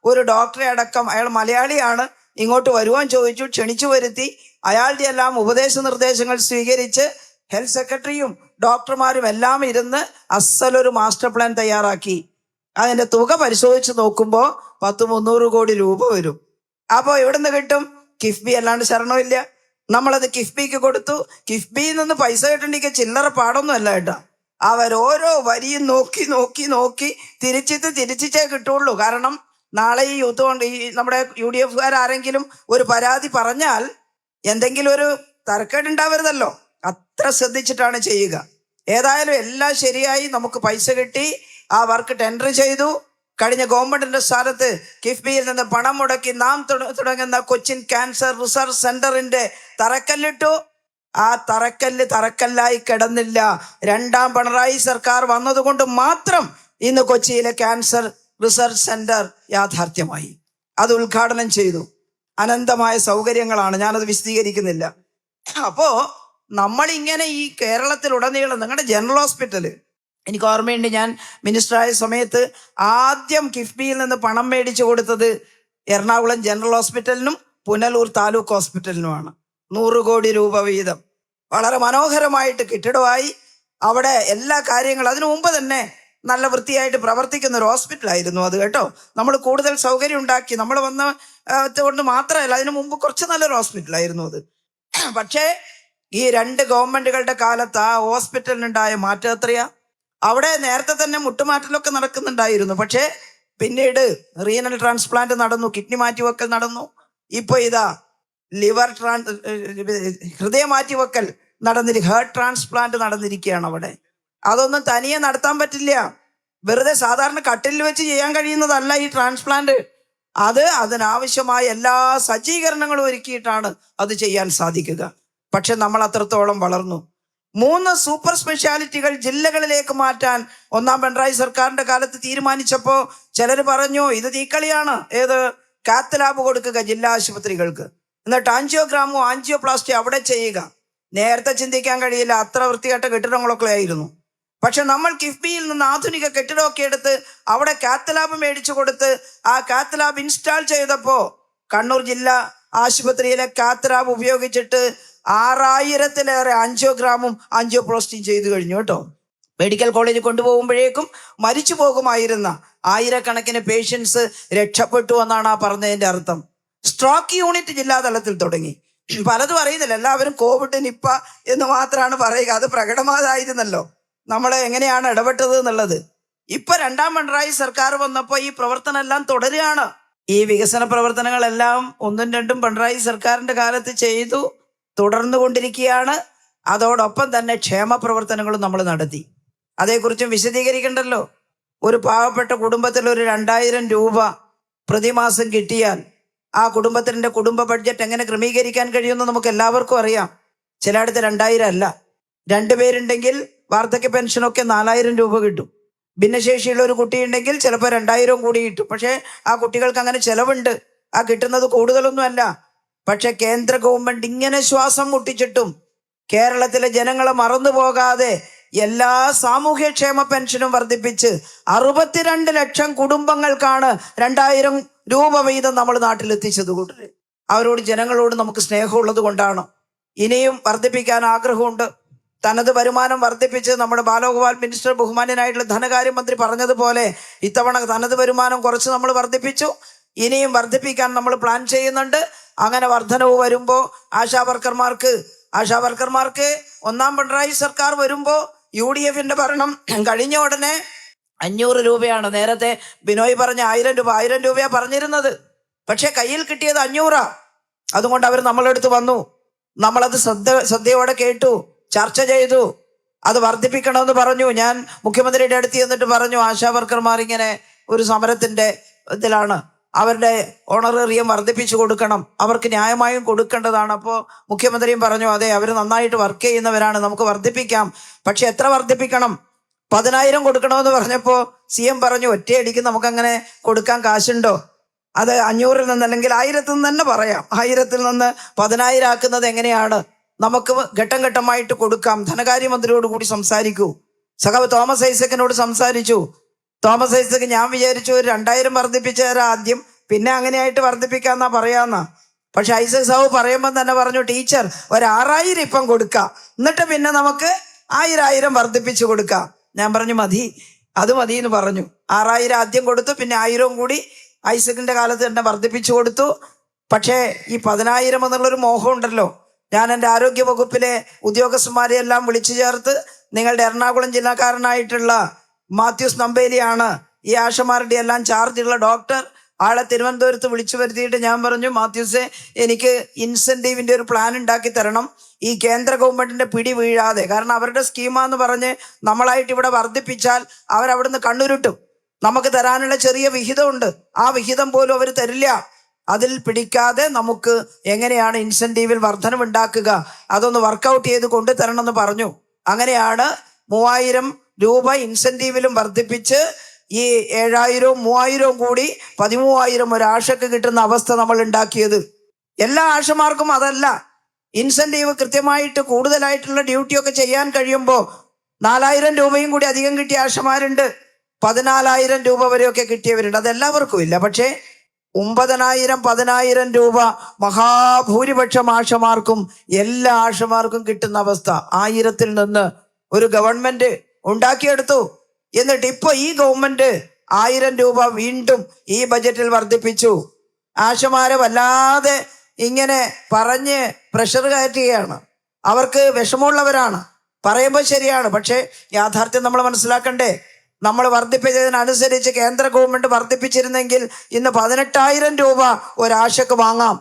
ഒരു ഡോക്ടറെ അടക്കം, അയാൾ മലയാളിയാണ്, ഇങ്ങോട്ട് വരുവാൻ ചോദിച്ചു. ക്ഷണിച്ചു വരുത്തി. അയാളുടെ എല്ലാം ഉപദേശ നിർദ്ദേശങ്ങൾ സ്വീകരിച്ച് ഹെൽത്ത് സെക്രട്ടറിയും ഡോക്ടർമാരും എല്ലാം ഇരുന്ന് അസലൊരു മാസ്റ്റർ പ്ലാൻ തയ്യാറാക്കി. അതിൻ്റെ തുക പരിശോധിച്ച് നോക്കുമ്പോൾ 300 കോടി രൂപ വരും. അപ്പോൾ എവിടുന്ന് കിട്ടും? കിഫ്ബി അല്ലാണ്ട് ശരണമില്ല. നമ്മളത് കിഫ്ബിക്ക് കൊടുത്തു. കിഫ്ബിയിൽ നിന്ന് പൈസ കിട്ടണ്ടെങ്കിൽ ചില്ലറ പാടൊന്നും അല്ല കേട്ടോ. അവരോരോ വരിയും നോക്കി നോക്കി നോക്കി തിരിച്ചിട്ടേ കിട്ടുള്ളൂ. കാരണം നാളെ ഈ യൂത്ത് കൊണ്ട് ഈ നമ്മുടെ UDF ആരെങ്കിലും ഒരു പരാതി പറഞ്ഞാൽ എന്തെങ്കിലും ഒരു തരക്കേടുണ്ടാവരുതല്ലോ. അത്ര ശ്രദ്ധിച്ചിട്ടാണ് ചെയ്യുക. ഏതായാലും എല്ലാം ശരിയായി. നമുക്ക് പൈസ കിട്ടി. ആ വർക്ക് ടെൻഡർ ചെയ്തു. കഴിഞ്ഞ ഗവൺമെന്റിന്റെ സ്ഥാനത്ത് കിഫ്ബിയിൽ നിന്ന് പണം മുടക്കി നാം തുടങ്ങുന്ന കൊച്ചിൻ ക്യാൻസർ റിസർച്ച് സെന്ററിന്റെ തറക്കല്ലിട്ടു. ആ തറക്കല്ലായി കിടന്നില്ല. രണ്ടാം പിണറായി സർക്കാർ വന്നതുകൊണ്ട് മാത്രം ഇന്ന് കൊച്ചിയിലെ ക്യാൻസർ റിസർച്ച് സെന്റർ യാഥാർത്ഥ്യമായി. അത് ഉദ്ഘാടനം ചെയ്തു. അനന്തമായ സൗകര്യങ്ങളാണ്, ഞാനത് വിശദീകരിക്കുന്നില്ല. അപ്പോ നമ്മളിങ്ങനെ ഈ കേരളത്തിലുടനീളം നിങ്ങളുടെ ജനറൽ ഹോസ്പിറ്റല്, എനിക്ക് ഓർമ്മയുണ്ട്, ഞാൻ മിനിസ്റ്ററായ സമയത്ത് ആദ്യം കിഫ്ബിയിൽ നിന്ന് പണം മേടിച്ചു കൊടുത്തത് എറണാകുളം ജനറൽ ഹോസ്പിറ്റലിനും പുനലൂർ താലൂക്ക് ഹോസ്പിറ്റലിനുമാണ്. 100 കോടി രൂപ വീതം. വളരെ മനോഹരമായിട്ട് കെട്ടിടമായി. അവിടെ എല്ലാ കാര്യങ്ങളും അതിനു മുമ്പ് തന്നെ നല്ല വൃത്തിയായിട്ട് പ്രവർത്തിക്കുന്ന ഒരു ഹോസ്പിറ്റലായിരുന്നു അത് കേട്ടോ. നമ്മൾ കൂടുതൽ സൗകര്യം ഉണ്ടാക്കി. നമ്മൾ വന്ന കൊണ്ട് മാത്രമല്ല, അതിനു മുമ്പ് കുറച്ച് നല്ലൊരു ഹോസ്പിറ്റലായിരുന്നു അത്. പക്ഷേ ഈ 2 ഗവൺമെന്റുകളുടെ കാലത്ത് ആ ഹോസ്പിറ്റലിനുണ്ടായ മാറ്റം എത്രയാ. അവിടെ നേരത്തെ തന്നെ മുട്ടുമാറ്റലൊക്കെ നടക്കുന്നുണ്ടായിരുന്നു. പക്ഷേ പിന്നീട് റീനൽ ട്രാൻസ്പ്ലാന്റ് നടന്നു, കിഡ്നി മാറ്റിവെക്കൽ നടന്നു. ഇപ്പൊ ഇതാ ഹൃദയ മാറ്റിവെക്കൽ ഹാർട്ട് ട്രാൻസ്പ്ലാന്റ് നടന്നിരിക്കുകയാണ് അവിടെ. അതൊന്നും തനിയെ നടത്താൻ പറ്റില്ല. വെറുതെ സാധാരണ കട്ടിലിൽ വെച്ച് ചെയ്യാൻ കഴിയുന്നതല്ല ഈ ട്രാൻസ്പ്ലാന്റ്. അതിനാവശ്യമായ എല്ലാ സജ്ജീകരണങ്ങളും ഒരുക്കിയിട്ടാണ് അത് ചെയ്യാൻ സാധിക്കുക. പക്ഷെ നമ്മൾ അത്രത്തോളം വളർന്നു. 3 സൂപ്പർ സ്പെഷ്യാലിറ്റികൾ ജില്ലകളിലേക്ക് മാറ്റാൻ ഒന്നാം പിണറായി സർക്കാരിന്റെ കാലത്ത് തീരുമാനിച്ചപ്പോൾ ചിലർ പറഞ്ഞു ഇത് തീക്കളിയാണ്. ഏത്? കാത്ത് ലാബ് കൊടുക്കുക ജില്ലാ ആശുപത്രികൾക്ക്, എന്നിട്ട് ആൻജിയോഗ്രാമോ ആൻജിയോപ്ലാസ്റ്റി അവിടെ ചെയ്യുക. നേരത്തെ ചിന്തിക്കാൻ കഴിയില്ല, അത്ര വൃത്തികെട്ട കെട്ടിടങ്ങളൊക്കെ ആയിരുന്നു. പക്ഷെ നമ്മൾ കിഫ്ബിയിൽ നിന്ന് ആധുനിക കെട്ടിടമൊക്കെ എടുത്ത് അവിടെ കാത്ത് ലാബ് മേടിച്ചു കൊടുത്ത് ആ കാത്ത് ലാബ് ഇൻസ്റ്റാൾ ചെയ്തപ്പോൾ കണ്ണൂർ ജില്ലാ ആശുപത്രിയിലെ കാത്ത് ലാബ് ഉപയോഗിച്ചിട്ട് 6000-ലേറെ ആൻജിയോഗ്രാമും ആൻജിയോപ്ലാസ്റ്റിയും ചെയ്തു കഴിഞ്ഞു കേട്ടോ. മെഡിക്കൽ കോളേജിൽ കൊണ്ടുപോകുമ്പോഴേക്കും മരിച്ചു പോകുമായിരുന്ന ആയിരക്കണക്കിന് പേഷ്യൻസ് രക്ഷപ്പെട്ടു എന്നാണ് ആ പറഞ്ഞതിൻ്റെ അർത്ഥം. സ്ട്രോക്ക് യൂണിറ്റ് ജില്ലാതലത്തിൽ തുടങ്ങി. പലതും അറിയുന്നില്ല, എല്ലാവരും കോവിഡ് നിപ്പ എന്ന് മാത്രമാണ് പറയുക. അത് പ്രകടമാതായിരുന്നല്ലോ നമ്മൾ എങ്ങനെയാണ് ഇടപെട്ടത് എന്നുള്ളത്. ഇപ്പൊ രണ്ടാം പിണറായി സർക്കാർ വന്നപ്പോൾ ഈ പ്രവർത്തനം എല്ലാം തുടരുകയാണ്. ഈ വികസന പ്രവർത്തനങ്ങളെല്ലാം 1ഉം 2ഉം പിണറായി സർക്കാരിന്റെ കാലത്ത് ചെയ്തു, തുടർന്നു കൊണ്ടിരിക്കുകയാണ്. അതോടൊപ്പം തന്നെ ക്ഷേമ പ്രവർത്തനങ്ങളും നമ്മൾ നടത്തി. അതേക്കുറിച്ചും വിശദീകരിക്കണ്ടല്ലോ. ഒരു പാവപ്പെട്ട കുടുംബത്തിൽ ഒരു 2000 രൂപ പ്രതിമാസം കിട്ടിയാൽ ആ കുടുംബത്തിന്റെ കുടുംബ ബഡ്ജറ്റ് എങ്ങനെ ക്രമീകരിക്കാൻ കഴിയുമെന്ന് നമുക്ക് എല്ലാവർക്കും അറിയാം. ചിലയിടത്ത് 2000 അല്ല, 2 പേരുണ്ടെങ്കിൽ വാർദ്ധക്യ പെൻഷനൊക്കെ 4000 രൂപ കിട്ടും. ഭിന്നശേഷിയുള്ള ഒരു കുട്ടിയുണ്ടെങ്കിൽ ചിലപ്പോൾ 2000 കൂടി കിട്ടും. പക്ഷേ ആ കുട്ടികൾക്ക് അങ്ങനെ ചെലവുണ്ട്. ആ കിട്ടുന്നത് കൂടുതലൊന്നുമല്ല. പക്ഷെ കേന്ദ്ര ഗവൺമെന്റ് ഇങ്ങനെ ശ്വാസം മുട്ടിച്ചിട്ടും കേരളത്തിലെ ജനങ്ങളെ മറന്നു പോകാതെ എല്ലാ സാമൂഹ്യക്ഷേമ പെൻഷനും വർദ്ധിപ്പിച്ച് 62 ലക്ഷം കുടുംബങ്ങൾക്കാണ് 2000 രൂപ വീതം നമ്മൾ നാട്ടിലെത്തിച്ചത്. കൂട്ടര് അവരോട് ജനങ്ങളോട് നമുക്ക് സ്നേഹമുള്ളത് കൊണ്ടാണ്. ഇനിയും വർദ്ധിപ്പിക്കാൻ ആഗ്രഹമുണ്ട്. തനത് വരുമാനം വർദ്ധിപ്പിച്ച് നമ്മുടെ ബാലഗോപാൽ മിനിസ്റ്റർ ബഹുമാന്യനായിട്ടുള്ള ധനകാര്യമന്ത്രി പറഞ്ഞതുപോലെ ഇത്തവണ തനത് വരുമാനം കുറച്ച് നമ്മൾ വർദ്ധിപ്പിച്ചു. ഇനിയും വർദ്ധിപ്പിക്കാൻ നമ്മൾ പ്ലാൻ ചെയ്യുന്നുണ്ട്. അങ്ങനെ വർധനവ് വരുമ്പോൾ ആശാവർക്കർമാർക്ക് ഒന്നാം പിണറായി സർക്കാർ വരുമ്പോൾ UDFന്റെ ഭരണം കഴിഞ്ഞ ഉടനെ 500 രൂപയാണ്. നേരത്തെ ബിനോയ് പറഞ്ഞ 1000 രൂപ 1000 രൂപയാണ് പറഞ്ഞിരുന്നത്. പക്ഷെ കയ്യിൽ കിട്ടിയത് 500. അതുകൊണ്ട് അവർ നമ്മളെടുത്ത് വന്നു. നമ്മളത് ശ്രദ്ധയോടെ കേട്ടു, ചർച്ച ചെയ്തു, അത് വർദ്ധിപ്പിക്കണമെന്ന് പറഞ്ഞു. ഞാൻ മുഖ്യമന്ത്രിയുടെ അടുത്ത് ചെന്നിട്ട് പറഞ്ഞു ആശാവർക്കർമാർ ഇങ്ങനെ ഒരു സമരത്തിന്റെ ഇതിലാണ്, അവരുടെ ഓണറേറിയം വർദ്ധിപ്പിച്ചു കൊടുക്കണം, അവർക്ക് ന്യായമായും കൊടുക്കേണ്ടതാണ്. അപ്പോൾ മുഖ്യമന്ത്രിയും പറഞ്ഞു, അതെ അവർ നന്നായിട്ട് വർക്ക് ചെയ്യുന്നവരാണ്, നമുക്ക് വർദ്ധിപ്പിക്കാം. പക്ഷെ എത്ര വർദ്ധിപ്പിക്കണം? 10,000 കൊടുക്കണമെന്ന് പറഞ്ഞപ്പോൾ CM പറഞ്ഞു, ഒറ്റയടിക്ക് നമുക്കങ്ങനെ കൊടുക്കാൻ കാശുണ്ടോ? അത് 500-ൽ നിന്ന് അല്ലെങ്കിൽ 1000-ൽ നിന്ന് തന്നെ പറയാം. 1000-ൽ നിന്ന് 10,000 ആക്കുന്നത് എങ്ങനെയാണ്? നമുക്ക് ഘട്ടം ഘട്ടമായിട്ട് കൊടുക്കാം. ധനകാര്യമന്ത്രിയോട് കൂടി സംസാരിക്കൂ. സഖാവ് തോമസ് ഐസക്കിനോട് സംസാരിച്ചു. തോമസ് ഐസക്ക് ഞാൻ വിചാരിച്ചു ഒരു 2,000 വർദ്ധിപ്പിച്ചു തരാം ആദ്യം, പിന്നെ അങ്ങനെയായിട്ട് വർദ്ധിപ്പിക്കാന്നാ പറയാന്നാ. പക്ഷെ ഐസക് സാബു പറയുമ്പോൾ തന്നെ പറഞ്ഞു, ടീച്ചർ ഒരു 6,000 ഇപ്പം കൊടുക്കാം, എന്നിട്ട് പിന്നെ നമുക്ക് 1,000 വർദ്ധിപ്പിച്ചു കൊടുക്കാം. ഞാൻ പറഞ്ഞു മതി, അത് മതി എന്ന് പറഞ്ഞു. 6,000 ആദ്യം കൊടുത്തു, പിന്നെ 1,000 കൂടി ഐസക്കിന്റെ കാലത്ത് തന്നെ വർദ്ധിപ്പിച്ചു കൊടുത്തു. പക്ഷേ ഈ 10,000 എന്നുള്ളൊരു മോഹം ഉണ്ടല്ലോ. ഞാൻ എൻ്റെ ആരോഗ്യ വകുപ്പിലെ ഉദ്യോഗസ്ഥന്മാരെ എല്ലാം വിളിച്ചു ചേർത്ത്, നിങ്ങളുടെ എറണാകുളം ജില്ലക്കാരനായിട്ടുള്ള മാത്യൂസ് നമ്പേലിയാണ് ഈ ആശമാരുടെ എല്ലാം ചാർജുള്ള ഡോക്ടർ. ആളെ തിരുവനന്തപുരത്ത് വിളിച്ചു വരുത്തിയിട്ട് ഞാൻ പറഞ്ഞു, മാത്യൂസെ എനിക്ക് ഇൻസെൻറ്റീവിൻ്റെ ഒരു പ്ലാൻ ഉണ്ടാക്കി തരണം, ഈ കേന്ദ്ര ഗവൺമെൻറ്റിൻ്റെ പിടി വീഴാതെ. കാരണം അവരുടെ സ്കീമാന്ന് പറഞ്ഞ് നമ്മളായിട്ട് ഇവിടെ വർദ്ധിപ്പിച്ചാൽ അവരവിടുന്ന് കണ്ണുരുട്ടും. നമുക്ക് തരാനുള്ള ചെറിയ വിഹിതമുണ്ട്, ആ വിഹിതം പോലും അവർ തരില്ല. അതിൽ പിടിക്കാതെ നമുക്ക് എങ്ങനെയാണ് ഇൻസെൻറ്റീവിൽ വർധനവുണ്ടാക്കുക, അതൊന്ന് വർക്കൗട്ട് ചെയ്ത് കൊണ്ടുതരണം എന്ന് പറഞ്ഞു. അങ്ങനെയാണ് 3,000 രൂപ ഇൻസെൻറ്റീവിലും വർദ്ധിപ്പിച്ച് ഈ 7,000-ഉം 3,000-ഉം കൂടി 13,000 ഒരാശക്ക് കിട്ടുന്ന അവസ്ഥ നമ്മൾ ഉണ്ടാക്കിയത്. എല്ലാ ആശമാർക്കും അതല്ല, ഇൻസെൻറ്റീവ് കൃത്യമായിട്ട് കൂടുതലായിട്ടുള്ള ഡ്യൂട്ടിയൊക്കെ ചെയ്യാൻ കഴിയുമ്പോൾ 4,000 രൂപയും കൂടി അധികം കിട്ടിയ ആശമാരുണ്ട്, 14,000 രൂപ വരെയൊക്കെ കിട്ടിയവരുണ്ട്. അതെല്ലാവർക്കും ഇല്ല. പക്ഷേ 9,000, 10,000 രൂപ മഹാഭൂരിപക്ഷം ആശമാർക്കും എല്ലാ ആശമാർക്കും കിട്ടുന്ന അവസ്ഥ 1,000-ൽ നിന്ന് ഒരു ഗവൺമെന്റ് ഉണ്ടാക്കിയെടുത്തു. എന്നിട്ട് ഇപ്പൊ ഈ ഗവൺമെന്റ് 1,000 രൂപ വീണ്ടും ഈ ബജറ്റിൽ വർദ്ധിപ്പിച്ചു. ആശമാരെ വല്ലാതെ ഇങ്ങനെ പറഞ്ഞ് പ്രഷർ കയറ്റുകയാണ്. അവർക്ക് വിഷമമുള്ളവരാണ്, പറയുമ്പോൾ ശരിയാണ്. പക്ഷേ യാഥാർത്ഥ്യം നമ്മൾ മനസ്സിലാക്കണ്ടേ? നമ്മൾ വർദ്ധിപ്പിച്ചതിനനുസരിച്ച് കേന്ദ്ര ഗവൺമെന്റ് വർദ്ധിപ്പിച്ചിരുന്നെങ്കിൽ ഇന്ന് 18,000 രൂപ ഒരാശക്ക് വാങ്ങാം.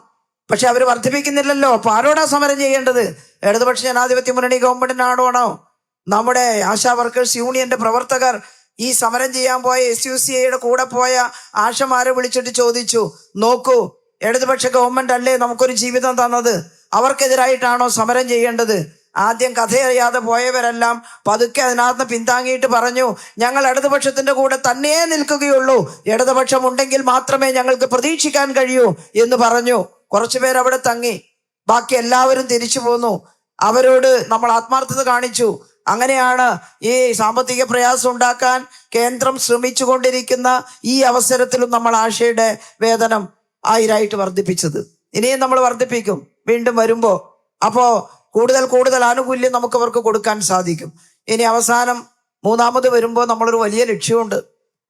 പക്ഷെ അവർ വർദ്ധിപ്പിക്കുന്നില്ലല്ലോ. അപ്പൊ ആരോടാ സമരം ചെയ്യേണ്ടത്? ഇടതുപക്ഷ ജനാധിപത്യ മുന്നണി ഗവൺമെന്റിനാണോ? നമ്മുടെ ആശാ വർക്കേഴ്സ് യൂണിയന്റെ പ്രവർത്തകർ ഈ സമരം ചെയ്യാൻ പോയ SUCIയുടെ കൂടെ പോയ ആശമാരെ വിളിച്ചിട്ട് ചോദിച്ചു, നോക്കൂ, ഇടതുപക്ഷ ഗവൺമെന്റ് അല്ലേ നമുക്കൊരു ജീവിതം തന്നത്, അവർക്കെതിരായിട്ടാണോ സമരം ചെയ്യേണ്ടത്? ആദ്യം കഥയറിയാതെ പോയവരെല്ലാം പതുക്കെ അതിനകത്ത് പിന്താങ്ങിയിട്ട് പറഞ്ഞു, ഞങ്ങൾ ഇടതുപക്ഷത്തിന്റെ കൂടെ തന്നെ നിൽക്കുകയുള്ളൂ, ഇടതുപക്ഷം ഉണ്ടെങ്കിൽ മാത്രമേ ഞങ്ങൾക്ക് പ്രതീക്ഷിക്കാൻ കഴിയൂ എന്ന് പറഞ്ഞു. കുറച്ചുപേർ അവിടെ തങ്ങി, ബാക്കി എല്ലാവരും തിരിച്ചു പോന്നു. അവരോട് നമ്മൾ ആത്മാർത്ഥത കാണിച്ചു. അങ്ങനെയാണ് ഈ സാമ്പത്തിക പ്രയാസം ഉണ്ടാക്കാൻ കേന്ദ്രം ശ്രമിച്ചു കൊണ്ടിരിക്കുന്ന ഈ അവസരത്തിലും നമ്മൾ ആശയുടെ വേതനം 1,000 വർദ്ധിപ്പിച്ചത്. ഇനിയും നമ്മൾ വർദ്ധിപ്പിക്കും വീണ്ടും വരുമ്പോ. അപ്പോ കൂടുതൽ ആനുകൂല്യം നമുക്ക് അവർക്ക് കൊടുക്കാൻ സാധിക്കും. ഇനി അവസാനം 3ാമത് വരുമ്പോൾ നമ്മളൊരു വലിയ ലക്ഷ്യമുണ്ട്.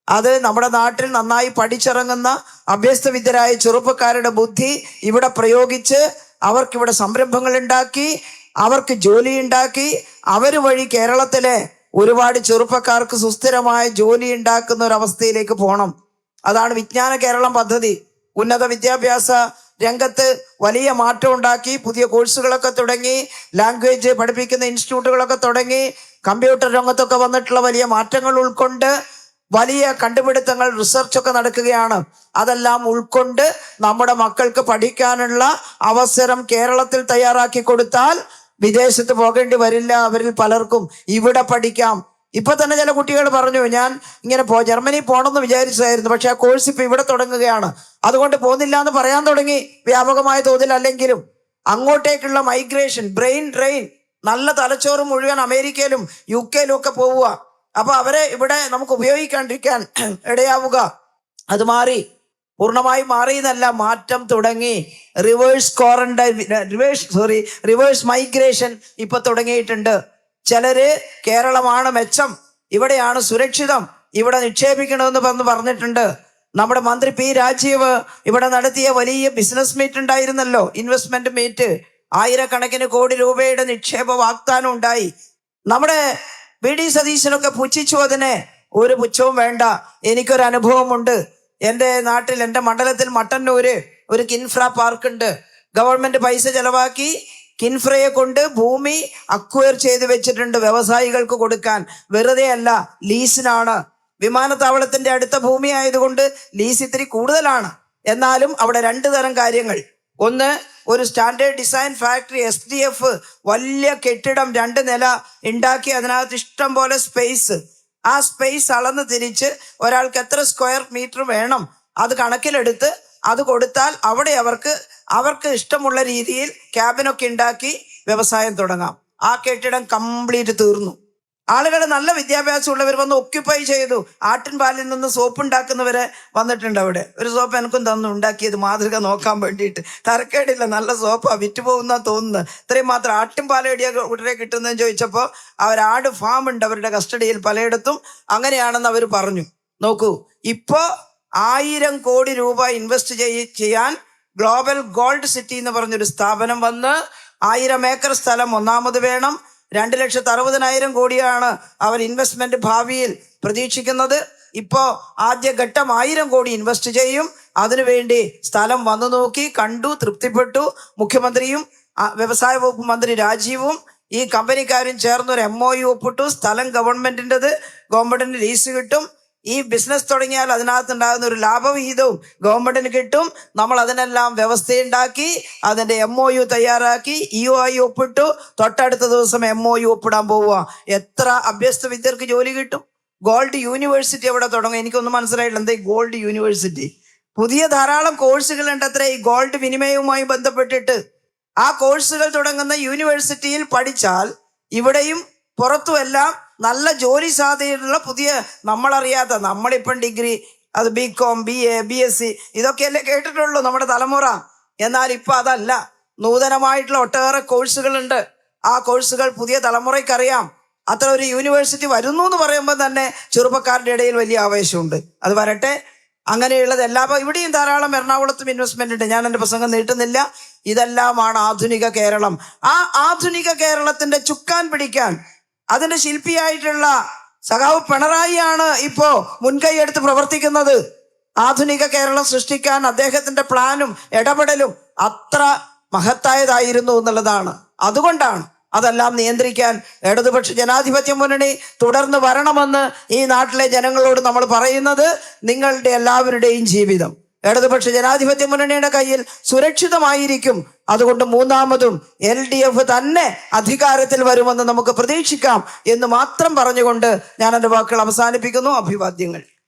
അത് നമ്മുടെ നാട്ടിൽ നന്നായി പഠിച്ചിറങ്ങുന്ന അഭ്യസ്തവിദ്യരായ ചെറുപ്പക്കാരുടെ ബുദ്ധി ഇവിടെ പ്രയോഗിച്ച് അവർക്കിവിടെ സംരംഭങ്ങൾ ഉണ്ടാക്കി, അവർക്ക് ജോലി ഉണ്ടാക്കി, അവർ വഴി കേരളത്തിലെ ഒരുപാട് ചെറുപ്പക്കാർക്ക് സുസ്ഥിരമായ ജോലി ഉണ്ടാക്കുന്ന ഒരു അവസ്ഥയിലേക്ക് പോകണം. അതാണ് വിജ്ഞാന കേരളം പദ്ധതി. ഉന്നത വിദ്യാഭ്യാസ രംഗത്ത് വലിയ മാറ്റം ഉണ്ടാക്കി, പുതിയ കോഴ്സുകളൊക്കെ തുടങ്ങി, ലാംഗ്വേജ് പഠിപ്പിക്കുന്ന ഇൻസ്റ്റിറ്റ്യൂട്ടുകളൊക്കെ തുടങ്ങി, കമ്പ്യൂട്ടർ രംഗത്തൊക്കെ വന്നിട്ടുള്ള വലിയ മാറ്റങ്ങൾ ഉൾക്കൊണ്ട് വലിയ കണ്ടുപിടുത്തങ്ങൾ, റിസർച്ചൊക്കെ നടക്കുകയാണ്. അതെല്ലാം ഉൾക്കൊണ്ട് നമ്മുടെ മക്കൾക്ക് പഠിക്കാനുള്ള അവസരം കേരളത്തിൽ തയ്യാറാക്കി കൊടുത്താൽ വിദേശത്ത് പോകേണ്ടി വരില്ല. അവരിൽ പലർക്കും ഇവിടെ പഠിക്കാം. ഇപ്പൊ തന്നെ ചില കുട്ടികൾ പറഞ്ഞു, ഞാൻ ഇങ്ങനെ ജർമ്മനി പോകണമെന്ന് വിചാരിച്ചതായിരുന്നു, പക്ഷെ ആ കോഴ്സ് ഇപ്പൊ ഇവിടെ തുടങ്ങുകയാണ്, അതുകൊണ്ട് പോകുന്നില്ല എന്ന് പറയാൻ തുടങ്ങി. വ്യാപകമായ തോതിൽ അല്ലെങ്കിലും അങ്ങോട്ടേക്കുള്ള മൈഗ്രേഷൻ, ബ്രെയിൻ ഡ്രെയിൻ, നല്ല തലച്ചോറ് മുഴുവൻ അമേരിക്കയിലും UK-ലും ഒക്കെ പോവുക. അപ്പൊ അവരെ ഇവിടെ നമുക്ക് ഉപയോഗിക്കാണ്ടിരിക്കാൻ ഇടയാവുക. അത് മാറി, പൂർണ്ണമായി മാറിയെന്നല്ല, മാറ്റം തുടങ്ങി. റിവേഴ്സ് മൈഗ്രേഷൻ ഇപ്പൊ തുടങ്ങിയിട്ടുണ്ട്. ചിലര് കേരളമാണ് മെച്ചം, ഇവിടെയാണ് സുരക്ഷിതം, ഇവിടെ നിക്ഷേപിക്കണമെന്ന് പറഞ്ഞിട്ടുണ്ട്. നമ്മുടെ മന്ത്രി P. രാജീവ് ഇവിടെ നടത്തിയ വലിയ ബിസിനസ് മീറ്റ് ഉണ്ടായിരുന്നല്ലോ, ഇൻവെസ്റ്റ്മെന്റ് മീറ്റ്. 1,000 കോടി രൂപയുടെ നിക്ഷേപ വാഗ്ദാനം ഉണ്ടായി. നമ്മുടെ VD സതീശനൊക്കെ പുച്ഛിച്ചു. അതിനെ ഒരു പുച്ഛവും വേണ്ട. എനിക്കൊരു അനുഭവമുണ്ട്. എൻ്റെ നാട്ടിൽ, എൻ്റെ മണ്ഡലത്തിൽ മട്ടന്നൂര് ഒരു കിൻഫ്ര പാർക്ക് ഉണ്ട്. ഗവൺമെന്റ് പൈസ ചെലവാക്കി കിൻഫ്രയെ കൊണ്ട് ഭൂമി അക്വയർ ചെയ്ത് വെച്ചിട്ടുണ്ട് വ്യവസായികൾക്ക് കൊടുക്കാൻ. വെറുതെ അല്ല, ലീസിനാണ്. വിമാനത്താവളത്തിന്റെ അടുത്ത ഭൂമി ആയതുകൊണ്ട് ലീസ് ഇത്തിരി കൂടുതലാണ്. എന്നാലും അവിടെ 2 തരം കാര്യങ്ങൾ. ഒന്ന്, ഒരു സ്റ്റാൻഡേർഡ് ഡിസൈൻ ഫാക്ടറി SDF വലിയ കെട്ടിടം 2 നില ഉണ്ടാക്കി അതിനകത്ത് ഇഷ്ടം പോലെ സ്പേസ്. ആ സ്പേസ് അളന്ന് തിരിച്ച് ഒരാൾക്ക് എത്ര സ്ക്വയർ മീറ്റർ വേണം അത് കണക്കിലെടുത്ത് അത് കൊടുത്താൽ അവിടെ അവർക്ക് ഇഷ്ടമുള്ള രീതിയിൽ ക്യാബിനൊക്കെ ഉണ്ടാക്കി വ്യവസായം തുടങ്ങാം. ആ കെട്ടിടം കംപ്ലീറ്റ് തീർന്നു. ആളുകൾ നല്ല വിദ്യാഭ്യാസമുള്ളവർ വന്ന് ഒക്യുപ്പൈ ചെയ്തു. ആട്ടിൻപാലിൽ നിന്ന് സോപ്പ് ഉണ്ടാക്കുന്നവരെ വന്നിട്ടുണ്ട്. അവിടെ ഒരു സോപ്പ് എനിക്കും തന്നു, ഉണ്ടാക്കിയത് മാതൃക നോക്കാൻ വേണ്ടിയിട്ട്. തരക്കേടില്ല, നല്ല സോപ്പാ, വിറ്റുപോകുന്ന തോന്നുന്നത്. ഇത്രയും മാത്രം ആട്ടിൻപാലടിയ ഉടനെ കിട്ടുന്നതെന്ന് ചോദിച്ചപ്പോൾ ആട് ഫാം ഉണ്ട് അവരുടെ കസ്റ്റഡിയിൽ പലയിടത്തും, അങ്ങനെയാണെന്ന് അവർ പറഞ്ഞു. നോക്കൂ, ഇപ്പോൾ 1000 കോടി രൂപ ഇൻവെസ്റ്റ് ചെയ്യാൻ ഗ്ലോബൽ ഗോൾഡ് സിറ്റി എന്ന് പറഞ്ഞൊരു സ്ഥാപനം വന്ന് 1000 ഏക്കർ സ്ഥലം ഒന്നാമത് വേണം. 2,60,000 കോടിയാണ് അവർ ഇൻവെസ്റ്റ്മെന്റ് ഭാവിയിൽ പ്രതീക്ഷിക്കുന്നത്. ഇപ്പോൾ ആദ്യഘട്ടം 1000 കോടി ഇൻവെസ്റ്റ് ചെയ്യും. അതിനുവേണ്ടി സ്ഥലം വന്നു നോക്കി, കണ്ടു, തൃപ്തിപ്പെട്ടു. മുഖ്യമന്ത്രിയും വ്യവസായ വകുപ്പ് മന്ത്രി രാജീവും ഈ കമ്പനിക്കാരും ചേർന്നൊരു MOU ഒപ്പിട്ടു. സ്ഥലം ഗവൺമെന്റിൻ്റെത്, ഗവൺമെന്റിന് ലീസ് കിട്ടും. ഈ ബിസിനസ് തുടങ്ങിയാൽ അതിനകത്തുണ്ടാകുന്ന ഒരു ലാഭവിഹിതവും ഗവൺമെന്റിന് കിട്ടും. നമ്മൾ അതിനെല്ലാം വ്യവസ്ഥയുണ്ടാക്കി അതിൻ്റെ MOU തയ്യാറാക്കി EOI ഒപ്പിട്ടു. തൊട്ടടുത്ത ദിവസം MOU ഒപ്പിടാൻ പോവുക. എത്ര അഭ്യസ്ത വിദ്യർക്ക് ജോലി കിട്ടും? ഗോൾഡ് യൂണിവേഴ്സിറ്റി അവിടെ തുടങ്ങും. എനിക്കൊന്നും മനസ്സിലായില്ല, എന്താ ഈ ഗോൾഡ് യൂണിവേഴ്സിറ്റി? പുതിയ ധാരാളം കോഴ്സുകളുണ്ട് അത്ര ഈ ഗോൾഡ് വിനിമയവുമായി ബന്ധപ്പെട്ടിട്ട്. ആ കോഴ്സുകൾ തുടങ്ങുന്ന യൂണിവേഴ്സിറ്റിയിൽ പഠിച്ചാൽ ഇവിടെയും പുറത്തുമെല്ലാം നല്ല ജോലി സാധ്യതയുള്ള പുതിയ നമ്മളറിയാത്ത, നമ്മളിപ്പം ഡിഗ്രി, അത് BCom, BA, BSc ഇതൊക്കെയല്ലേ കേട്ടിട്ടുള്ളൂ നമ്മുടെ തലമുറ. എന്നാൽ ഇപ്പം അതല്ല, നൂതനമായിട്ടുള്ള ഒട്ടേറെ കോഴ്സുകളുണ്ട്. ആ കോഴ്സുകൾ പുതിയ തലമുറയ്ക്കറിയാം. അത്ര ഒരു യൂണിവേഴ്സിറ്റി വരുന്നു എന്ന് പറയുമ്പോൾ തന്നെ ചെറുപ്പക്കാരുടെ ഇടയിൽ വലിയ ആവേശമുണ്ട്. അത് വരട്ടെ. അങ്ങനെയുള്ളതെല്ലാം ഇവിടെയും ധാരാളം എറണാകുളത്തും ഇൻവെസ്റ്റ്മെന്റ് ഉണ്ട്. ഞാൻ എൻ്റെ പ്രസംഗം നീട്ടുന്നില്ല. ഇതെല്ലാമാണ് ആധുനിക കേരളം. ആ ആധുനിക കേരളത്തിന്റെ ചുക്കാൻ പിടിക്കാൻ അതിന്റെ ശില്പിയായിട്ടുള്ള സഖാവ് പിണറായിയാണ് ഇപ്പോ മുൻകൈയെടുത്ത് പ്രവർത്തിക്കുന്നത്. ആധുനിക കേരളം സൃഷ്ടിക്കാൻ അദ്ദേഹത്തിന്റെ പ്ലാനും ഇടപെടലും അത്ര മഹത്തായതായിരുന്നു എന്നുള്ളതാണ്. അതുകൊണ്ടാണ് അതെല്ലാം നിയന്ത്രിക്കാൻ ഇടതുപക്ഷ ജനാധിപത്യ മുന്നണി തുടർന്ന് വരണമെന്ന് ഈ നാട്ടിലെ ജനങ്ങളോട് നമ്മൾ പറയുന്നത്. നിങ്ങളുടെ എല്ലാവരുടെയും ജീവിതം ഇടതുപക്ഷ ജനാധിപത്യ മുന്നണിയുടെ കയ്യിൽ സുരക്ഷിതമായിരിക്കും. അതുകൊണ്ട് മൂന്നാമതും LDF തന്നെ അധികാരത്തിൽ വരുമെന്ന് നമുക്ക് പ്രതീക്ഷിക്കാം എന്ന് മാത്രം പറഞ്ഞുകൊണ്ട് ഞാൻ എൻ്റെ വാക്കുകൾ അവസാനിപ്പിക്കുന്നു. അഭിവാദ്യങ്ങൾ.